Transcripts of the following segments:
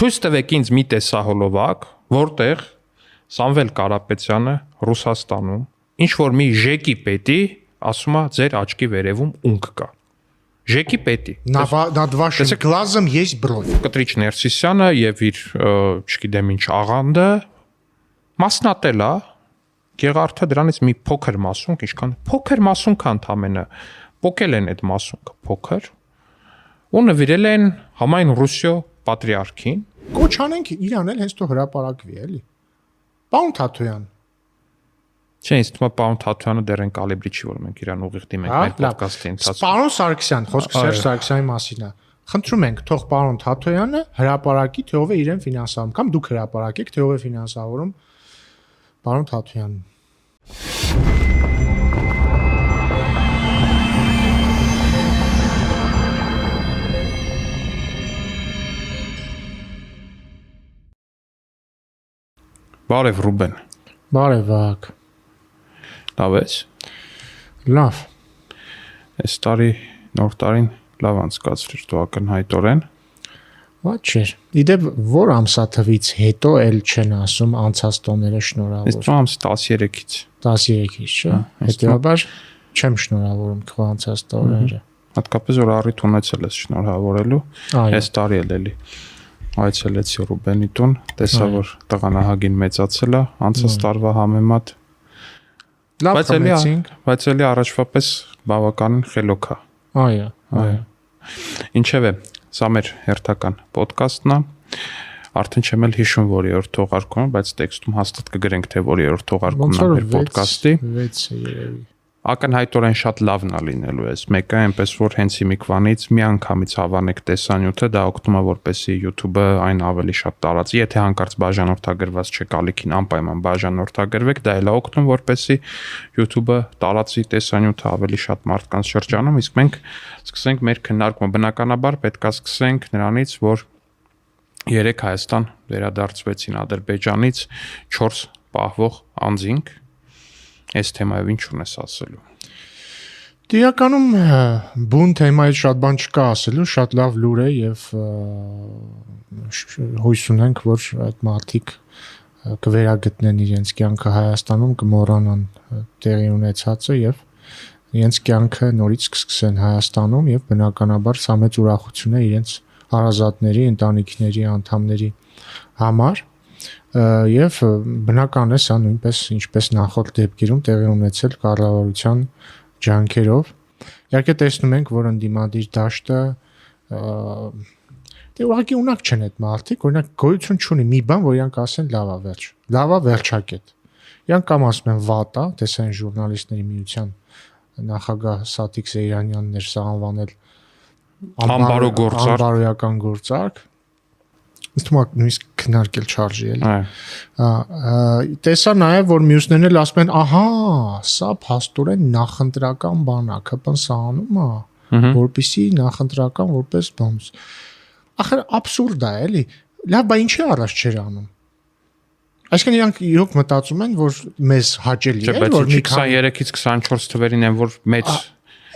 Ցույց տվեք ինձ մի տեսահոլովակ, որտեղ Սամվել Կարապետյանը Ռուսաստանում ինչ որ մի ժեկի պետի ասում է ձեր աչքի վերևում ունք կա։ Ժեկի պետի։ Над вашим глазом есть бровь։ Կտրիչ Ներսիսյանը եւ իր, չգիտեմ ինչ աղանդը մասնատել է Գեղարդը դրանից մի փոքր մասունք, ինչքան փոքր մասունք ընդամենը փոկել են այդ մասունքը փոքր ու նվիրել են համայն Ռուսիո պատրիարքին։ Կոչ անենք իրան էլ հենց թող հրապարակվի, էլի։ Պարոն Թաթոյան։ Չէ, ինձ թվում է պարոն Թաթոյանը դեռ են կալիբրի չի, որ մենք իրան ուղիղ դիմենք մեր ոդկասթի ընթացքում։ Պարոն Սարգսյան, խոսքը Սերժ Սարգսյանի մասին է։ Խնդրում ենք, թող պարոն Թաթոյանը հրապարակի, թե ով է իրեն ֆինանսավորում, կամ դուք հրապարակեք, թե ով է ֆինանսավորում պարոն Թաթոյանին։ Բարև Ռուբեն։ Բարև Վահագ։ Լավ ես։ Լավ։ Այս տարի նոր տարին լավ անցկացրիր դու ակնհայտորեն։ Ո՞չ չէ։ Իդեպ որ ամսաթվից հետո էլ չեն ասում անցած տոները շնորհավոր։ Այս ամսի 13-ից։ 13-ից, չէ։ Հետևաբար չեմ շնորհավորում քո անցած տոները։ Հատկապես որ առիթ ունեցել ես շնորհավորելու։ Այս տարի էլ այցելեցի Ռուբենի տուն, տեսա որ տղանահագին մեծացել է անցած տարվա համեմատ։ Լավ խմեցինք, բայց էլի առաջվա պես բավականին խելոք է։ Այո, այո։ Ինչևէ, սա մեր հերթական ոդկասթն է։ Արդեն չեմ էլ հիշում որի թողարկումը, բայց տեքստում հաստատ կգրենք թե որի թողարկումն է մեր ոդկասթի։ 6-ը երևի։ Ակնհայտորեն շատ լավն է լինելու էս։ Մեկը այնպես որ հենց հիմիկվանից մի անգամից հավանեք տեսանյութը, դա օգնում է որպեսզի YouTube-ը այն ավելի շատ տարածի։ Եթե հանկարծ բաժանորդագրված չեք ալիքին անպայման բաժանորդագրվեք, դա էլ է օգնում որպեսզի YouTube-ը տարածի տեսանյութը ավելի շատ մարդկանց շրջանում, իսկ մենք սկսենք մեր քննարկումը։ Բնականաբար պետք է սկսենք նրանից, որ երեք Հայաստան վերադարձվեցին Ադրբեջանից 4 պահվող անձինք։ Այս թեմայով ինչ ունես ասելու։ Իրականում բուն թեմայից շատ բան չկա ասելու, շատ լավ լուր է եւ հույս ունենք, որ այդ մարդիկ կվերագտնեն իրենց կյանքը Հայաստանում, կմոռանան տեղի ունեցածը եւ իրենց կյանքը նորից կսկսեն Հայաստանում եւ բնականաբար սա մեծ ուրախություն է իրենց հարազատների, ընտանիքների անդամների համար։ Եվ բնական է սա նույնպես ինչպես նախորդ դեպքերում տեղի ունեցել կառավարության ջանքերով։ Իհարկե տեսնում ենք, որ ընդդիմադիր դաշտը դե ուղղակի ունակ չեն այդ մարդիկ, օրինակ գոյություն չունի մի բան, որ իրանք ասեն լավա վերջ, լավա վերջակետ։ Իրանք կամ ասում են վատ է, տեսային ժուրնալիստների միության նախագահ Սաթիկ Զեյրանյանն էր սա անվանել անբարոյական գործարք։ Ինձ թվում է նույնիսկ քննարկել չարժի էլի։ Տեսա նաև որ մյուսներն էլ ասում են, ահա, սա փաստորեն նախընտրական բան է, ԿՊ-ն սա անում է, որպեսզի նախընտրական որպես բան։ Ախր абսուրդ է էլի։ Լավ, բա ինչի առաջ չեր անում։ Այսինքն իրանք իրոք մտածում են, որ մեզ հաճելի է, որ մի 23-ից 24 թվերին են որ մեծ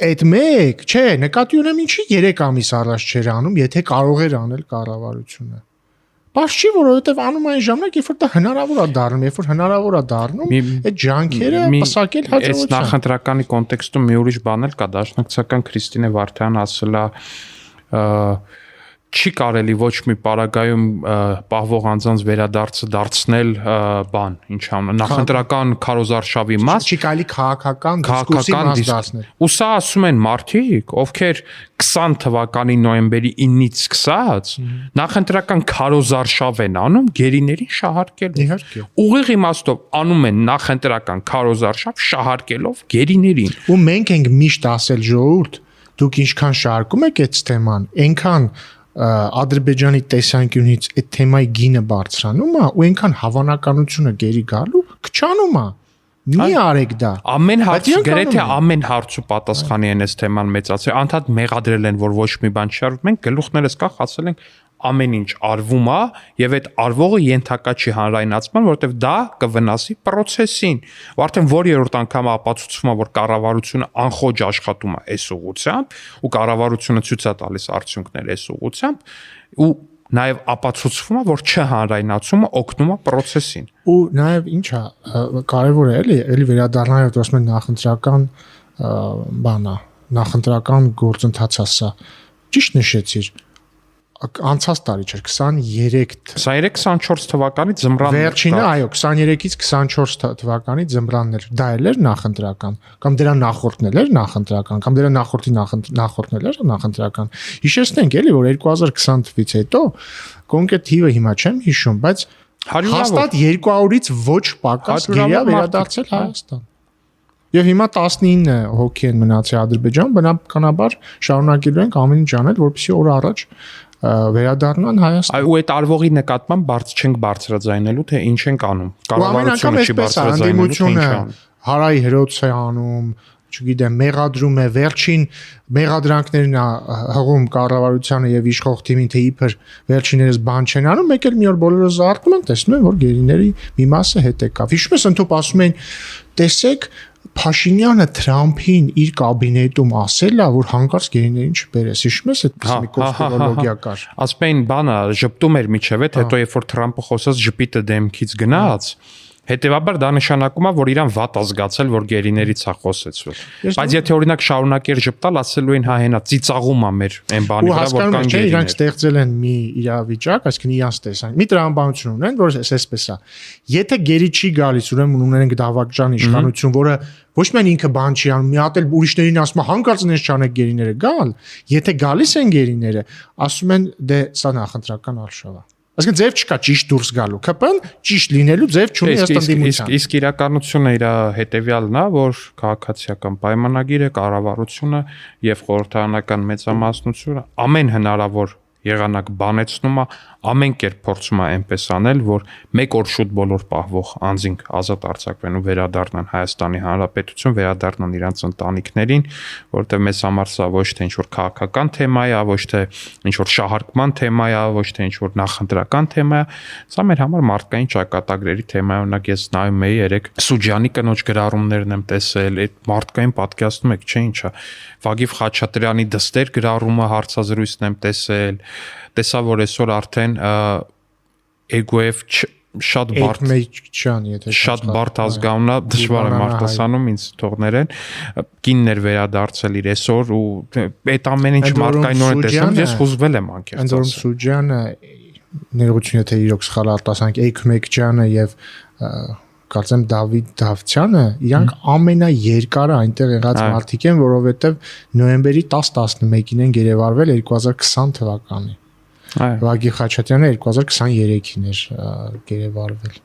այդ մեկ, չէ, նկատի ունեմ ինչի 3 ամիս առաջ չեր անում, եթե կարող էր անել կառավարությունը։ Բայց չի, որովհետև անում այն ժամանակ, երբ որ դա հնարավոր է դառնում, երբ որ հնարավոր է դառնում, այդ ջանքերը պսակել հաջողության։ Այս նախընտրականի կոնտեքստում մի ուրիշ բան էլ կա, դաշնակցական Քրիստինե Վարդանյանը ասել է չի կարելի ոչ մի պարագայում պահվող անձանց վերադարձը դարձնել բան, ինչ անուն, նախընտրական քարոզարշավի մաս, չի կարելի քաղաքական դիսկուրսի մաս դարձնել։ Ու սա ասում են մարդիկ, ովքեր 20 թվականի նոյեմբերի 9-ից սկսած նախընտրական քարոզարշավ են անում գերիներին շահարկելով։ Իհարկե։ Ուղիղ իմաստով անում են նախընտրական քարոզարշավ շահարկելով գերիներին։ Ու մենք ենք միշտ ասել ժողովուրդ, դուք ինչքան շահարկում եք այդ թեման, այնքան Ադրբեջանի տեսանկյունից այդ թեմայի գինը բարձրանում է ու այնքան հավանականությունը գերի գալու քչանում է։ Մի արեք դա։ Ամեն հարց, գրեթե ամեն հարցու պատասխանի են այս թեման մեծացել, անդադ մեղադրել են, որ ոչ մի բան չի արվում, մենք գլուխներս կախացել ենք ամեն ինչ արվում է եւ այդ արվողը ենթակա չի հանրայնացման, որովհետեւ դա կվնասի process-ին։ Ու արդեն որ երրորդ անգամ ապացուցվում է, որ կառավարությունը անխոջ աշխատում է այս ուղղությամբ ու կառավարությունը ցույց է տալիս արդյունքներ այս ուղղությամբ ու նաև ապացուցվում է, որ չհանրայնացումը օգնում է process-ին։ Ու նաև ինչա կարևոր է էլի վերադառնալով ասում են նախընտրական բանա, նախընտրական գործընթացը սա։ Ճիշտ նշեցիր։ Անցած տարի չէր 23-24 թվականի ձմռանն վերջինը, այո, 23-ից 24 թվականի ձմռանն էր։ Դա էր նախընտրական, կամ դրա նախորդն էր նախընտրական, կամ դրա նախորդի նախորդն էր նախընտրական։ Հիշեցնենք էլի, որ 2020 թվականից հետո կոնկրետ թիվը հիմա չեմ հիշում, բայց հաստատ 200-ից ոչ պակաս գերիա վերադարձել Հայաստան։ Եվ հիմա 19 հոգի են մնացել Ադրբեջան, բնականաբար շարունակելու ենք ամեն ինչ անել, որպեսզի օր առաջ վերադառնան Հայաստան։ Ու այդ արվողի նկատմամբ չենք բարձրաձայնելու, թե ինչ ենք անում։ Կառավարությունը չի բարձրաձայնելու, թե ինչ անում։ Հարայի հերոց է անում, չգիտեմ, մեղադրում է, վերջին մեղադրանքներն հղում կառավարությանը եւ իշխող թիմին, թե իբր վերջիներս բան չեն անում, մեկ էլ մի օր բոլորը զարթնում են, տեսնում են, որ գերիների մի մասը հետ եկավ։ Հիշում ես, ընդհանուր ասում են, տեսեք, Փաշինյանը Թրամփին իր կաբինետում ասել է, որ հանկարծ գերիներին չբերես։ Հիշում ես այդպես մի կոնսպիրոլոգիա կար։ Ասում էին, բանը ժպտում էր միջև, հետո երբ որ Թրամփը խոսած ժպիտը դեմքից գնաց, հետեւաբար դա նշանակում է, որ իրան վատ ազգացել, որ գերիներից է խոսեցվել։ Բայց եթե օրինակ շարունակեր ժպտալ, ասելու են, հա հենա ծիծաղում է մեր այն բանի վրա, որ կան գերիներ։ Իրանք ստեղծել են մի իրավիճակ, այսինքն իրանք տեսան։ Մի տրամաբանություն ունեն, որ այսպես է։ Եթե գերի չի գալիս, ուրեմն ունենք դավաճան իշխանություն, որը ոչ միայն ինքը բան չի անում, մի հատ էլ ուրիշներին ասում է, հանկարծ նես չանեք գերիները գալ, եթե գալիս են գերիները, ասում են դե սա նախընտրական արշավ է։ Այսինքն ձև չկա ճիշտ դուրս գալու, ԿՊ-ն ճիշտ լինելու ձև չունի ըստ ընդդիմության։ Իսկ իրականությունը իր հետևյալն է, որ քաղաքացիական պայմանագիրը, կառավարությունը եւ խորհրդարանական մեծամասնությունը ամեն հնարավոր եղանակ բանեցնում է, ամեն կերպ փորձում է այնպես անել, որ մեկ օր շուտ բոլոր պահվող անձինք ազատ արձակվեն ու վերադառնան Հայաստանի Հանրապետություն, վերադառնան իրենց ընտանիքներին, որովհետև մեզ համար սա ոչ թե ինչ-որ քաղաքական թեմա է, ոչ թե ինչ-որ շահարկման թեմա է, ոչ թե ինչ-որ նախընտրական թեմա է, սա մեր համար մարդկային ճակատագրերի թեմա է։ Օրինակ ես նայում էի երեք Սուջյանի կնոջ գրառումներն եմ տեսել, այդ մարդկային պատկերացնում եք, չէ՞ ինչա։ Վագիվ Խաչատրյանի դստեր գրառումը հարցազրույցն եմ տեսել, տեսա որ այսօր արդեն էգոև շատ բարդ ազգանունա դժվար է արտասանում ինձ թողներեն կիններ վերադարձել իր այսօր ու այդ ամեն ինչ մարդկայնորեն տեսնում ես հուզվել եմ անկեղծ ասած։ Անդորում Սուջյանը ներողություն եթե իրոք սխալ արտասանք Էյքմեկջյանը եւ կարծեմ Դավիթ Դավթյանը իրանք ամենաերկարը այնտեղ եղած մարդիկ են, որովհետեւ նոյեմբերի 10-11-ին են գերեվարվել 2020 թվականի։ Վագի Խաչատրյանը 2023-ին էր գերեվարվել։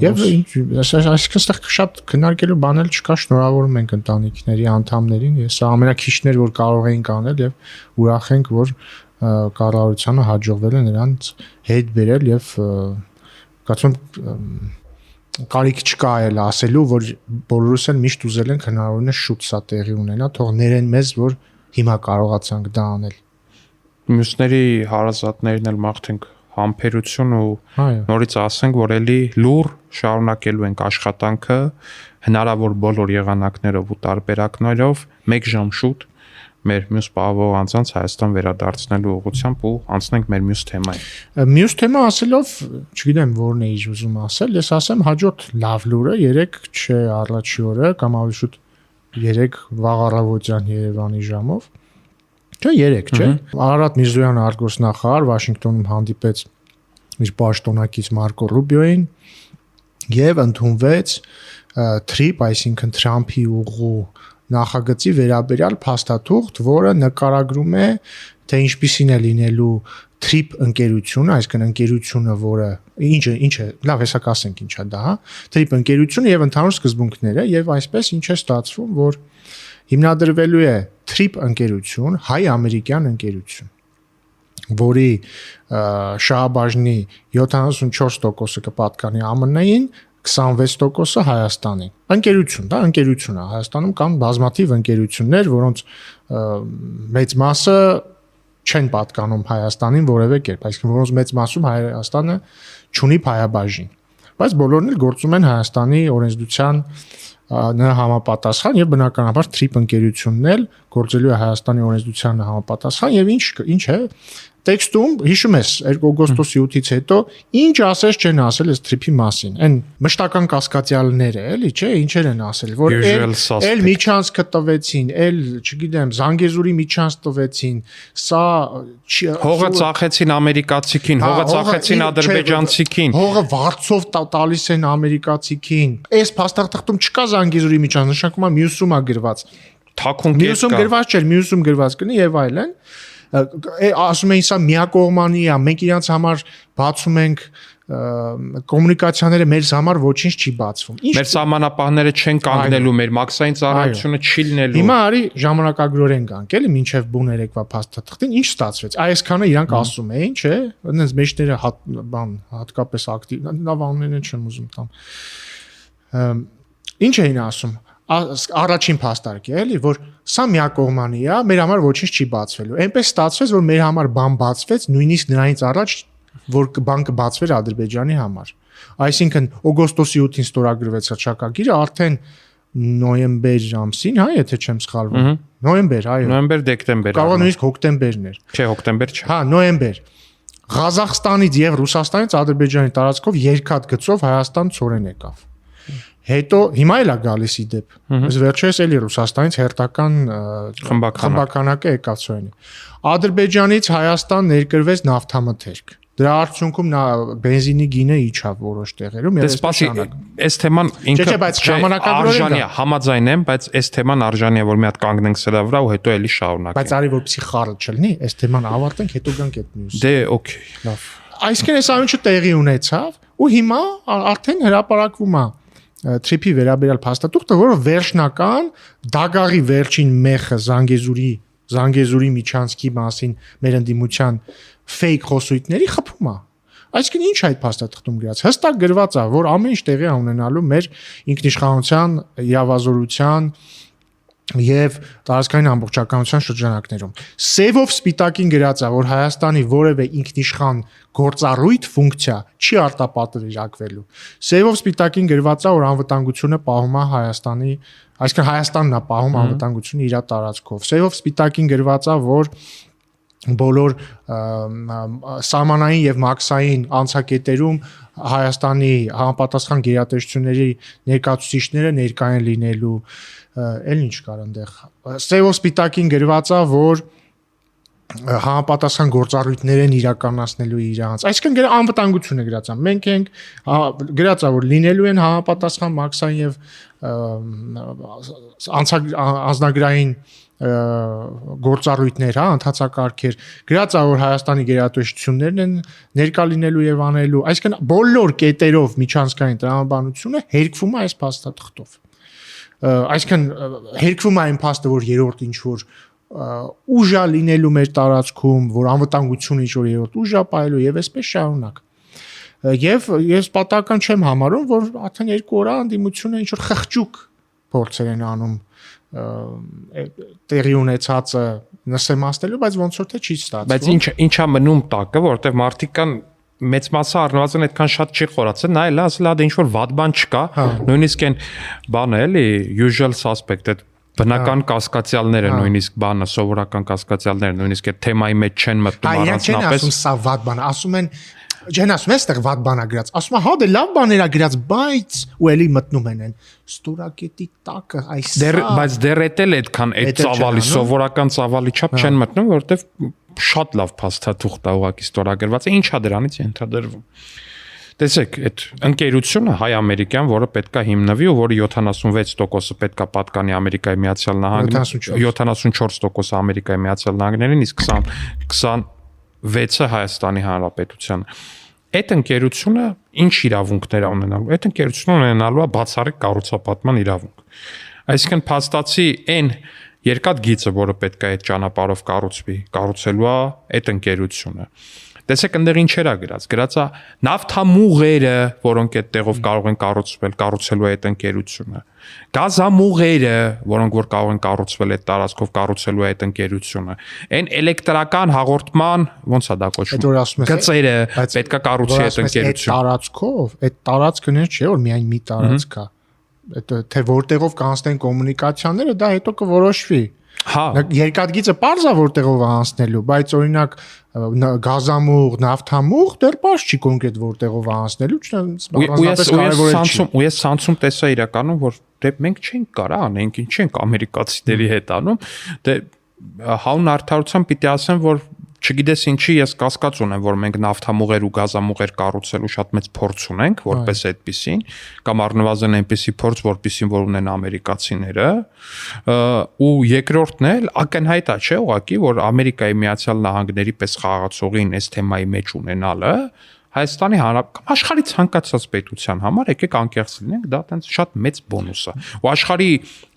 Եվ այսինքն այստեղ շատ քննարկելու բանել չկա, շնորհավորում ենք ընտանիքների անդամներին, ես ամենակիչներ որ կարող էինք անել եւ ուրախ ենք որ կառավարությանը հաջողվել է նրանց հետ բերել եւ կարծում կարիք չկա այլ ասելու որ բոլորս էլ միշտ ուզել ենք հնարավորինս շուտ սա տեղի ունենա, թող ներեն մեզ որ հիմա կարողացանք դա անել։ Մյուսների հարազատներին էլ մաղթենք համբերություն ու նորից ասենք, որ էլի լուր շարունակելու ենք աշխատանքը հնարավոր բոլոր եղանակներով ու տարբերակներով 1 ժամ շուտ մեր մյուս պահվող անձանց Հայաստան վերադարձնելու ուղղությամբ ու անցնենք մեր մյուս թեմային։ Մյուս թեմա ասելով, չգիտեմ որն է իշ ուզում ասել, ես ասեմ հաջորդ լավ լուրը 3 չէ առաջի օրը կամ ավելի շուտ 3 վաղ առավոտյան Երևանի ժամով Չէ 3, չէ։ Արարատ Միրզոյանը արտգործնախարար Վաշինգտոնում հանդիպեց իր պաշտոնակից Մարկո Ռուբիոին եւ ընդունվեց TRIP, այսինքն Թրամփի ուղու նախագծի վերաբերյալ փաստաթուղթ, որը նկարագրում է, թե ինչպիսին է լինելու TRIP ընկերությունը, այսինքն ընկերությունը, որը ինչը, լավ, հեսա կասենք ինչա դա, հա, TRIP ընկերությունը եւ ընդհանուր սկզբունքները եւ այսպես ինչ է ստացվում, որ հիմնադրվելու է TRIP ընկերություն, հայ-ամերիկյան ընկերություն, որի շահաբաժնի 74%-ը կպատկանի ԱՄՆ-ին, 26%-ը Հայաստանին։ Ընկերություն, դա ընկերություն է։ Հայաստանում կան բազմաթիվ ընկերություններ, որոնց մեծ մասը չեն պատկանում Հայաստանին որևէ կերպ, այսինքն որոնց մեծ մասում Հայաստանը չունի փայաբաժին։ Բայց բոլորն էլ գործում են Հայաստանի օրենսդրության նրա համապատասխան եւ բնականաբար TRIP ընկերությունն էլ գործելու է Հայաստանի օրենսդրությանը համապատասխան եւ ինչ է տեքստում հիշում ես օգոստոսի 8-ից հետո ինչ ասես չեն ասել այս TRIP-ի մասին այն մշտական կասկածյալները էլի չէ ինչեր են ասել որ էլ միջանցքը տվեցին էլ չգիտեմ Զանգեզուրի միջանց տվեցին սա հողը ծախեցին ամերիկացիքին հողը ծախեցին ադրբեջանցիքին հողը վարձով տալիս են ամերիկացիքին այս փաստաթղթում չկա Զանգեզուրի միջանց նշանակում է մյուսում է գրված թաքուն կես կա մյուսում գրված չէր մյուսում գրված կնի եւ այլն ասում էին սա միակողմանի է մենք իրանց համար բացում ենք կոմունիկացիաները մեր համար ոչինչ չի բացվում մեր սահմանապահները չեն կանգնելու մեր մաքսային ծառայությունը չի լինելու հիմա արի ժամանակագրորեն գանք էլի մինչև բուն երեկվա փաստաթղթին ինչ ստացվեց այսքանը իրանք ասում էին չէ այնպես մեջները հատկապես ակտիվ նավանները չեմ ուզում տամ ինչ էին ասում առաջին փաստարկը էլի որ սա միակողմանի է մեր համար ոչինչ չի բացվելու այնպես ստացվեց որ մեր համար բան բացվեց նույնիսկ նրանից առաջ որ բան կբացվեր Ադրբեջանի համար այսինքն օգոստոսի 8-ին ստորագրվեց հռչակագիրը արդեն նոյեմբեր ամսին հա եթե չեմ սխալվում նոյեմբեր այո նոյեմբեր դեկտեմբեր կարող նույնիսկ հոկտեմբերն էր չէ հոկտեմբեր չէ հա նոյեմբեր Ղազախստանից եւ Ռուսաստանից Ադրբեջանի տարածքով երկաթ գծով Հայաստան ծորեն եկավ հետո հիմա էլ է գալիս իդեպ այս վերջերս էլի Ռուսաստանից հերթական խմբականակը եկավ ծորենի Ադրբեջանից Հայաստան ներկրվեց նավթամթերք դրա արդյունքում նա բենզինի գինը իջավ որոշ տեղերում եւ այս թեման ինքը ժամանակագրորեն է համաձայն եմ բայց այս թեման արժանի է որ մի հատ կանգնենք սրա վրա ու հետո էլի շարունակենք բայց արի որպեսի խառը չլինի այս թեման ավարտենք հետո գանք այդ մյուս դե օքեյ լավ այսինքն այս ամենը տեղի ունեցավ ու հիմա արդեն հրապարակվում է TRIP-ի վերաբերյալ փաստաթուղթը, որը վերջնական դագաղի վերջին մեխը Զանգեզուրի միջանցքի մասին մեր ընդդիմության fake խոսույթների խփում է։ Այսինքն ինչ այդ փաստաթղթում գրած։ Հստակ գրված է, որ ամեն ինչ տեղի է ունենալու մեր ինքնիշխանության, իրավազորության եւ տարածքային ամբողջականության շրջանակներում։ Սևով սպիտակին գրած է, որ Հայաստանի որևէ ինքնիշխան գործառույթ ֆունկցիա չի արտապատրիրակվելու։ Սևով սպիտակին գրված է, որ անվտանգությունը պահում է Հայաստանի, այսինքն Հայաստանն է պահում անվտանգությունը իր տարածքով։ Սևով սպիտակին գրված է, որ բոլոր սահմանային եւ մաքսային անցակետերում Հայաստանի համապատասխան գերատեսչությունների ներկայացուցիչները ներկայ են լինելու էլ ինչ կար այնտեղ սևով սպիտակին գրված է որ համապատասխան գործառույթներ են իրականացնելու իրանց այսինքն անվտանգությունը գրած է մենք ենք գրած է որ լինելու են համապատասխան մաքսային եւ անձնագրային գործառույթներ, հա, ընթացակարգեր, գրած է որ Հայաստանի գերատեսչություններն են ներկա լինելու եւ անելու, այսինքն բոլոր կետերով միջանցքային տրամաբանությունը հերկվում է այս փաստաթղթով։ Այսինքն հերկվում է այն փաստը, որ երրորդ ինչ որ ուժա լինելու մեր տարածքում, որ անվտանգությունը ինչ որ երրորդ ուժա պայելու եւ այսպես շարունակ։ Եվ ես պատահական չեմ համարում, որ արդեն 2 օր անդիմությունը ինչ որ խղճուկ փորձեր են անում տեղի ունեցածը նսեմացնելու, բայց ոնց որ թե չի ստացվում։ Բայց ինչա մնում տակը, որովհետև մարդիկ կան մեծ մասը առնվազն այդքան շատ չի խորացել, նայել ասել դա ինչ որ վատ բան չկա, նույնիսկ այն բանը էլի usual suspect այդ բնական կասկածյալները նույնիսկ բանը սովորական կասկածյալները նույնիսկ այդ թեմայի մեջ չեն մտնում առանձնապես։ Ասում սա վատ բան, ասում են Ջեն ասում է այստեղ վատ բան ա գրած, ասում է հա դե լավ բաներ ա գրած, բայց ու էլի մտնում են ստորակետի տակը այսա։ Բայց դեռ էտել այդքան այդ ծավալի սովորական ծավալի չափ չեն մտնում, որովհետև շատ լավ փաստաթուղթ ա ուղղակի ստորագրված է, ինչա դրանից ենթադրվում։ Տեսեք, այդ ընկերությունը հայ-ամերիկյան, որը պետքա հիմնվի ու որը 76%-ը պետքա պատկանի Ամերիկայի Միացյալ Նահանգներին, 74% Ամերիկայի Միացյալ Նահանգներին, իսկ 26-ը Հայաստանի Հանրապետությանը։ Այդ ընկերությունը ինչ իրավունքներ ունենալու։ Այդ ընկերությունը ունենալու է բացառիկ կառուցապատման իրավունք։ Այսինքն փաստացի այն երկաթ գիծը, որը պետք է այդ ճանապարհով կառուցվի, կառուցելու է այդ ընկերությունը։ Տեսեք, այնտեղ ինչեր է գրած։ Գրած է նավթամուղերը, որոնք այդ տեղով կարող են կառուցվելու այդ ընկերությունը։ Գազամուղերը, որոնք որ կարող են կառուցվել այդ տարածքով կառուցելու այդ ընկերությունը։ Այն էլեկտրական հաղորդման, ոնց է դա կոչվում։ Գծերը պետք է կառուցի այդ ընկերությունը։ Տարածքով, այդ տարածքն չէ որ միայն մի տարածք է։ թե որտեղով կանցնեն կոմունիկացիաները, դա հետո կորոշվի։ Հա, Երկաթգիծը པարզ է որտեղով է անցնելու, բայց օրինակ գազամուղ, նավթամուղ դեռ པարզ չի կոնկրետ որտեղով է անցնելու, առանձնապես կարևորել չի։ ու ես ցանցում տեսա իրականում, որ դե մենք չենք կարա անենք, ինչ ենք ամերիկացիների հետ անում, դե հանուն արդարության պիտի ասեմ, որ չգիտես ինչի ես կասկած ունեմ, որ մենք նավթամուղեր ու գազամուղեր կառուցելու շատ մեծ փորձ ունենք, որպես այդպեսին, կամ առնվազն այնպեսի փորձ, որպեսին որ ունեն ամերիկացիները, ու երկրորդն էլ ակնհայտ է, չէ՞, ուղղակի, որ Ամերիկայի Միացյալ Նահանգների պես խաղացողին այս թեմայի մեջ ունենալը Հայաստանի կամ աշխարհի ցանկացած պետության համար եկեք անկեղծ լինենք, դա տենց շատ մեծ բոնուս է։ Ու աշխարհի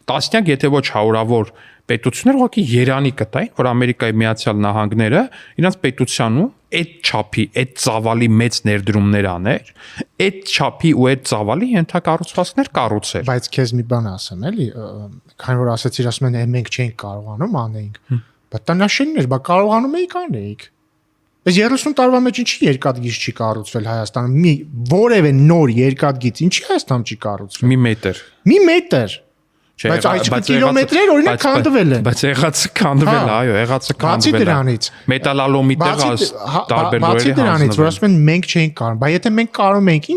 տասնյակ, եթե ոչ հարյուրավոր պետություններ ուղղակի երանի կտային, որ Ամերիկայի Միացյալ Նահանգները իրենց պետությանում այդ չափի, այդ ծավալի մեծ ներդրումներ աներ, այդ չափի ու այդ ծավալի ենթակառուցվածքներ կառուցեր։ Բայց քեզ մի բան ասեմ, էլի, քանի որ ասացիր, ասում են, մենք չենք կարողանում անենք, բայց դա նշաններ, բա կարողանում էիք անեիք։ Այս 30 տարվա մեջ ինչի երկաթգիծ չի կառուցվել Հայաստանում։ Մի որևէ նոր երկաթգիծ ինչի Հայաստանում չի կառուցվել։ Մի մետր։ Մի մետր։ Բայց այսինքն կիլոմետրեր օրինակ քանդվել են։ Բայց եղածը քանդվել, այո, եղածը քանդվել։ Բացի դրանից մետալալոմի տեղը տարբեր բացի դրանից, որ ասում են մենք չենք կարող, բայց եթե մենք կարող ենք,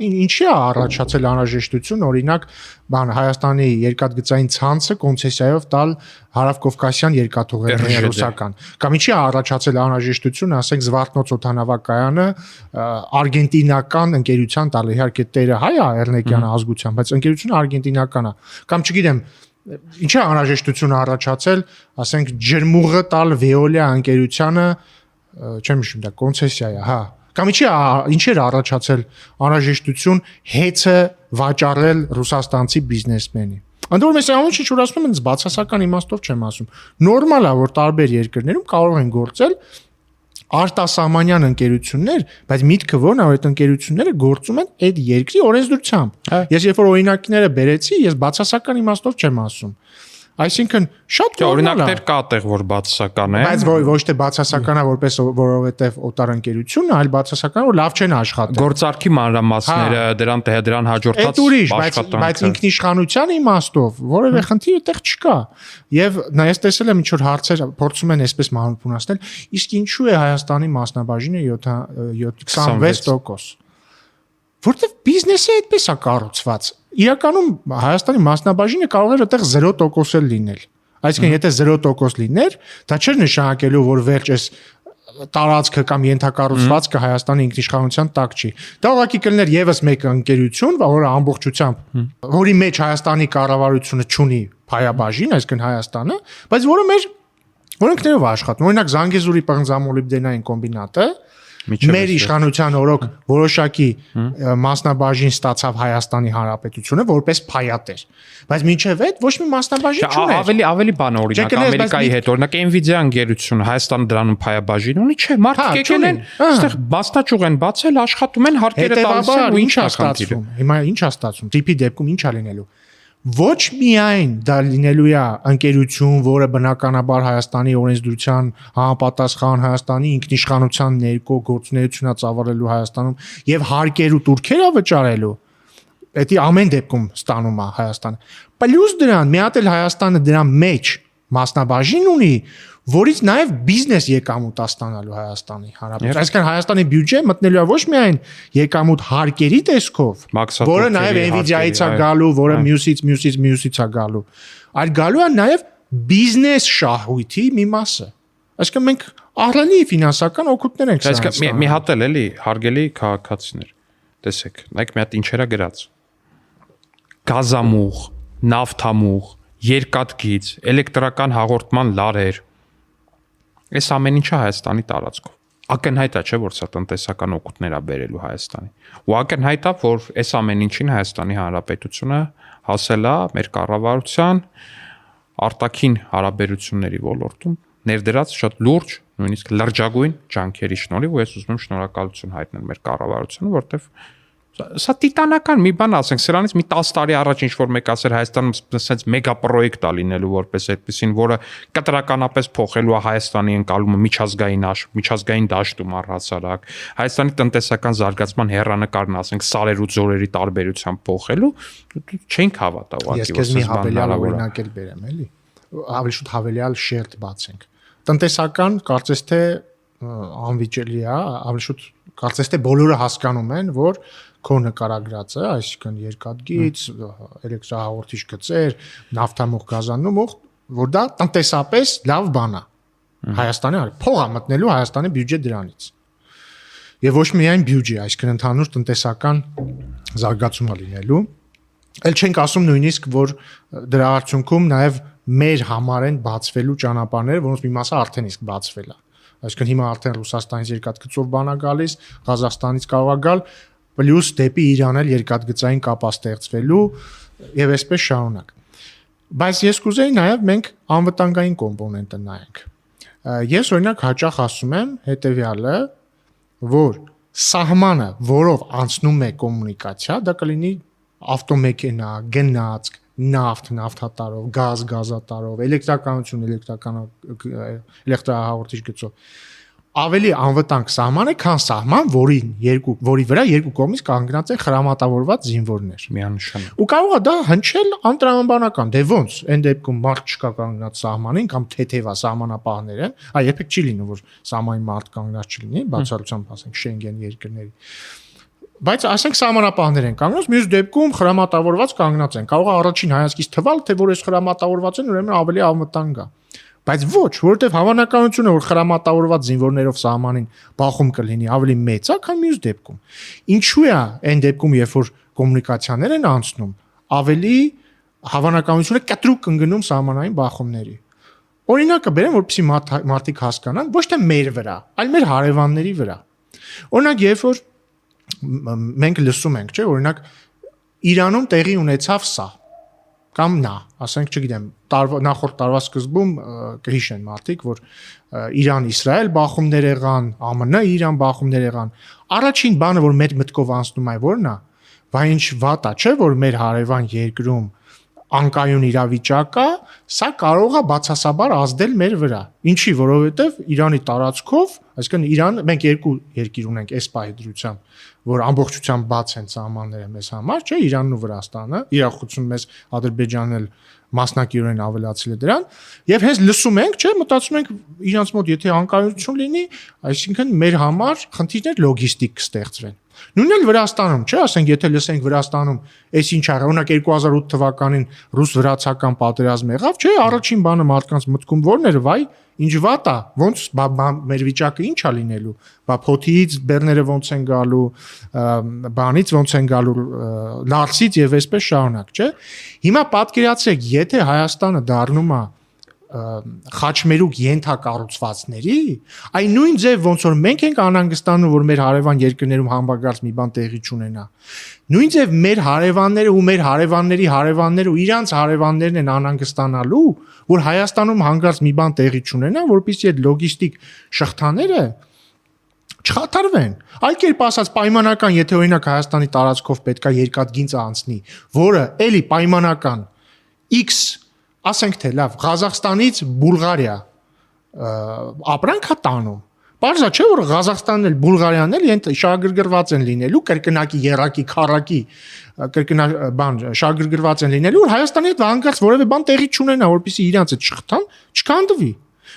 ինչի է առաջացել անհրաժեշտություն, օրինակ, Հայաստանի երկաթգծային ցանցը կոնցեսիայով տալ Հարավկովկասյան երկաթուղերների ռուսական, կամ ինչի է առաջացել անհրաժեշտություն, ասենք Զվարթնոց օդանավակայանը արգենտինական ընկերության տալ, իհարկե տերը հայ է Էռնեկյանը ազգության, բայց ընկերությունը արգենտինական է, կամ չգիտեմ ինչի է անհրաժեշտություն առաջացել, ասենք ջրմուղը տալ Veolia ընկերությանը, չեմ հիշում, դա կոնցեսիա է, հա, կամ ինչի էր առաջացել անհրաժեշտություն հեծը վաճառել ռուսաստանցի բիզնեսմենի։ Ընդ որում ես ամեն ինչ որ ասում եմ, բացասական իմաստով չեմ ասում։ Նորմալ է, որ տարբեր երկրներում կարող են գործել արտասահմանյան ընկերություններ, բայց միտքը որն է, որ այդ ընկերությունները գործում են այդ երկրի օրենսդրությամբ։ Ես երբ որ օրինակները բերեցի, ես բացասական իմաստով չեմ ասում։ Այսինքն շատ օրինակներ կա այդտեղ, որ բացասական է, բայց ոչ թե բացասական է որպես որովհետև օտար ընկերություն, այլ բացասական է, որ լավ չեն աշխատել։ Գործարքի մանրամասները, դրան հաջորդած աշխատանքը։ Բայց ինքնիշխանության իմաստով որևէ խնդիր այդտեղ չկա։ Եվ նայես տեսել եմ ինչ որ հարցեր փորձում են այսպես մանրապունացնել, իսկ ինչու է Հայաստանի մասնաբաժինը 26%։ Որտեվ բիզնեսը այդպես է կառուցված։ Իրականում Հայաստանի մասնաբաժինը կարող էր այդտեղ 0% էլ լինել։ Այսինքն եթե 0% լիներ, դա չէր նշանակելու, որ վերջ էս տարածքը կամ ենթակառուցվածքը Հայաստանի ինքնիշխանության տակ չի։ Դա ուղղակի կլիներ եւս մեկ ընկերություն, որը ամբողջությամբ, որի մեջ Հայաստանի կառավարությունը չունի փայաբաժին, այսինքն Հայաստանը, բայց որը որ ինքներով աշխատում։ Օրինակ Զանգեզուրի պղնձամոլիբդենային կոմբինատը մեր իշխանության օրոք որոշակի մասնաբաժին ստացավ Հայաստանի Հանրապետությունը որպես փայատեր, բայց մինչև այդ ոչ մի մասնաբաժին չուներ։ Ավելի բան օրինակ Ամերիկայի հետ, օրինակ Nvidia ընկերությունը Հայաստանը դրանում փայաբաժին ունի, չէ, մարդիկ եկել են, այստեղ բաստաճյուղ են բացել, աշխատում են, հարկերը տալիս են ու ինչ է ստացվում։ Հիմա ինչ է ստացվում։ Տիպի դեպքում ինչ է լինելու։ Ոչ միայն դա լինելու է ընկերություն, որը բնականաբար Հայաստանի օրենսդրության համապատասխան Հայաստանի ինքնիշխանության ներքո գործունեություն է ծավալելու Հայաստանում եւ հարկեր ու տուրքեր է վճարելու։ Դա ամեն դեպքում ստանում է Հայաստանը։ Պլյուս դրան մի հատ էլ Հայաստանը դրա մեջ մասնաբաժին ունի, որից նաև բիզնես եկամուտ է ստանալու Հայաստանի Հանրապետության։ Այսինքն Հայաստանի բյուջե մտնելու է ոչ միայն եկամուտ հարկերի տեսքով, որը նաև Nvidia-ից է գալու, որը մյուսից է գալու, այլ գալու է նաև բիզնես շահույթի մի մասը։ Այսինքն մենք ահռելի ֆինանսական օգուտներ ենք ստանում։ Այսինքն մի հատ էլ էլի հարգելի քաղաքացիներ, տեսեք, նայեք մի հատ ինչերա գրած։ Գազամուղ, նավթամուղ, երկաթգիծ, էլեկտրական հաղորդման լարեր։ Այս ամեն ինչը Հայաստանի տարածքով։ Ակնհայտ է, չէ, որ սա տնտեսական օգուտներ է բերելու Հայաստանի։ Ու ակնհայտ է, որ այս ամեն ինչին Հայաստանի Հանրապետությունը հասել է մեր կառավարության արտաքին հարաբերությունների ոլորտում ներդրած շատ լուրջ, նույնիսկ լրջագույն ջանքերի շնորհիվ, ու ես ուզում եմ շնորհակալություն հայտնել մեր կառավարությանը, որտեղ Սա տիտանական մի բան ասենք, սրանից մի 10 տարի առաջ ինչ որ մեկ ասեր Հայաստանում ասենց մեգա պրոյեկտ ա լինելու որպես այդպեսին, որը կտրականապես փոխելու է Հայաստանի ընկալումը միջազգային դաշտում առհասարակ, Հայաստանի տնտեսական զարգացման հեռանկարն ասենք սարեր ու ձորերի տարբերությամբ փոխելու, չենք հավատա ուղղակի։ Ես քեզ մի հավելյալ օրինակ էլ բերեմ, էլի։ Ավելի շուտ հավելյալ շերտ բացենք։ Տնտեսական կարծես թե անվիճելի է, ավելի շուտ կարծես թե բոլորը հասկանում են, որ քո նկարագրածը, այսինքն երկաթգիծ, էլեկտրահաղորդիչ գծեր, նավթամուղ, գազանումուղ, որ դա տնտեսապես լավ բան է։ Հայաստանի փող է մտնելու Հայաստանի բյուջե դրանից։ Եվ ոչ միայն բյուջե, այսինքն ընդհանուր տնտեսական զարգացում է լինելու։ Էլ չենք ասում նույնիսկ, որ դրա արդյունքում նաև մեր համար են բացվելու ճանապարհները, որոնց մի մասը արդեն իսկ բացվել է։ Այսինքն հիմա արդեն Ռուսաստանից երկաթգծով բան է գալիս, Ղազախստանից կարող է գալ, պլյուս դեպի Իրան էլ երկաթգծային կապ է ստեղծվելու եւ այսպես շարունակ։ Բայց ես կուզեի նաեւ մենք անվտանգային կոմպոնենտը նայենք։ Ես օրինակ հաճախ ասում եմ հետեւյալը, որ սահմանը, որով անցնում է կոմունիկացիա, դա կլինի ավտոմեքենա, գնացք, նավթ, նավթատարով, գազ, գազատարով, էլեկտրականություն, էլեկտրահաղորդիչ գծով ավելի անվտանգ սահման է, քան սահման, որի վրա երկու կողմից կանգնած են խրամատավորված զինվորներ։ Միանշանակ։ Ու կարող է դա հնչել անտրամաբանական, դե ոնց, այն դեպքում մարդ չկա կանգնած սահմանին կամ թեթևա սահմանապահներ են, երբեք չի լինում, որ սահմանին մարդ կանգնած չլինի, բացառությամբ ասենք Շենգեն երկրների։ Բայց ասենք սահմանապահներ են կանգնած, մյուս դեպքում խրամատավորված կանգնած են։ Կարող է առաջին հայացքից թվալ, թե որ այս խրամատավորված են, ուրեմն ավելի անվտանգ է։ Բայց ոչ, որովհետև հավանականությունը, որ խրամատավորված զինվորներով սահմանին բախում կլինի, ավելի մեծ է, քան մյուս դեպքում։ Ինչու է այն դեպքում, երբ որ կոմունիկացիաներ են անցնում, ավելի հավանականությունը կտրուկ կընկնում սահմանային բախումների։ Օրինակը բերեմ, որպեսզի մարդիկ հասկանան, ոչ թե մեր վրա, այլ մեր հարևանների վրա։ Օրինակ, երբ որ մենք լսում ենք, չէ, օրինակ Իրանում տեղի ունեցավ սա կամ նա, ասենք, չգիտեմ, նախորդ տարվա սկզբում կհիշեն մարդիկ, որ Իրան-Իսրայել բախումներ եղան, ԱՄՆ-Իրան բախումներ եղան։ Առաջին բանը, որ մեր մտքով անցնում է, որն է, բա ինչ վատ է, չէ, որ մեր հարևան երկրում անկայուն իրավիճակ է, սա կարող է բացասաբար ազդել մեր վրա։ Ինչի, որովհետև Իրանի տարածքով, այսինքն Իրան, մենք երկու երկիր ունենք այս պահեդրությամբ, որ ամբողջությամբ բաց են սահմանները մեզ համար, չէ, Իրանն ու Վրաստանը, իրախություն մեզ Ադրբեջանն էլ մասնակիորեն ավելացել է դրան, եւ հենց լսում ենք, չէ, մտածում ենք իրանց մոտ եթե անկայունություն լինի, այսինքն մեր համար խնդիրներ լոգիստիկ կստեղծվեն։ Նույնն էլ Վրաստանում, չէ, ասենք, եթե լսենք Վրաստանում, այս ինչ ա, օրինակ 2008 թվականին ռուս-վրացական պատերազմ եղավ, չէ, առաջին բանը մարդկանց մտքում ո՞րն էր, վայ, ինչ վատ է, ոնց մեր վիճակը ինչ ա լինելու, բա փոթիից բեռները ոնց են գալու, բանից ոնց են գալու, լարսից եւ այսպես շարունակ, չէ։ Հիմա պատկերացրեք, եթե Հայաստանը դառնում է խաչմերուկ ենթակառուցվածքների, այն նույն ձև ոնց որ մենք ենք անհանգստանում, որ մեր հարևան երկրներում համբագարց մի բան տեղի չունենա։ Նույն ձև մեր հարևանները ու մեր հարևանների հարևանները ու իրանց հարևաններն են անհանգստանալու, որ Հայաստանում հանգարց մի բան տեղի չունենա, որպեսզի այդ լոգիստիկ շղթաները չխաթարվեն։ Այլ կերպ ասած, պայմանական, եթե օրինակ Հայաստանի տարածքով պետքա երկաթգինծ անցնի, որը էլի պայմանական X ասենք թե լավ, Ղազախստանից Բուլղարիա ապրանք է տանում։ Պարզա չէ, որ Ղազախստանն էլ Բուլղարիան էլ շահագրգռված են լինելու, կրկնակի, եռակի, քառակի, շահագրգռված են լինելու, որ Հայաստանի հետ հանկարծ որևէ բան տեղի չունենա, որպեսզի իրանց այդ շղթան չքանդվի։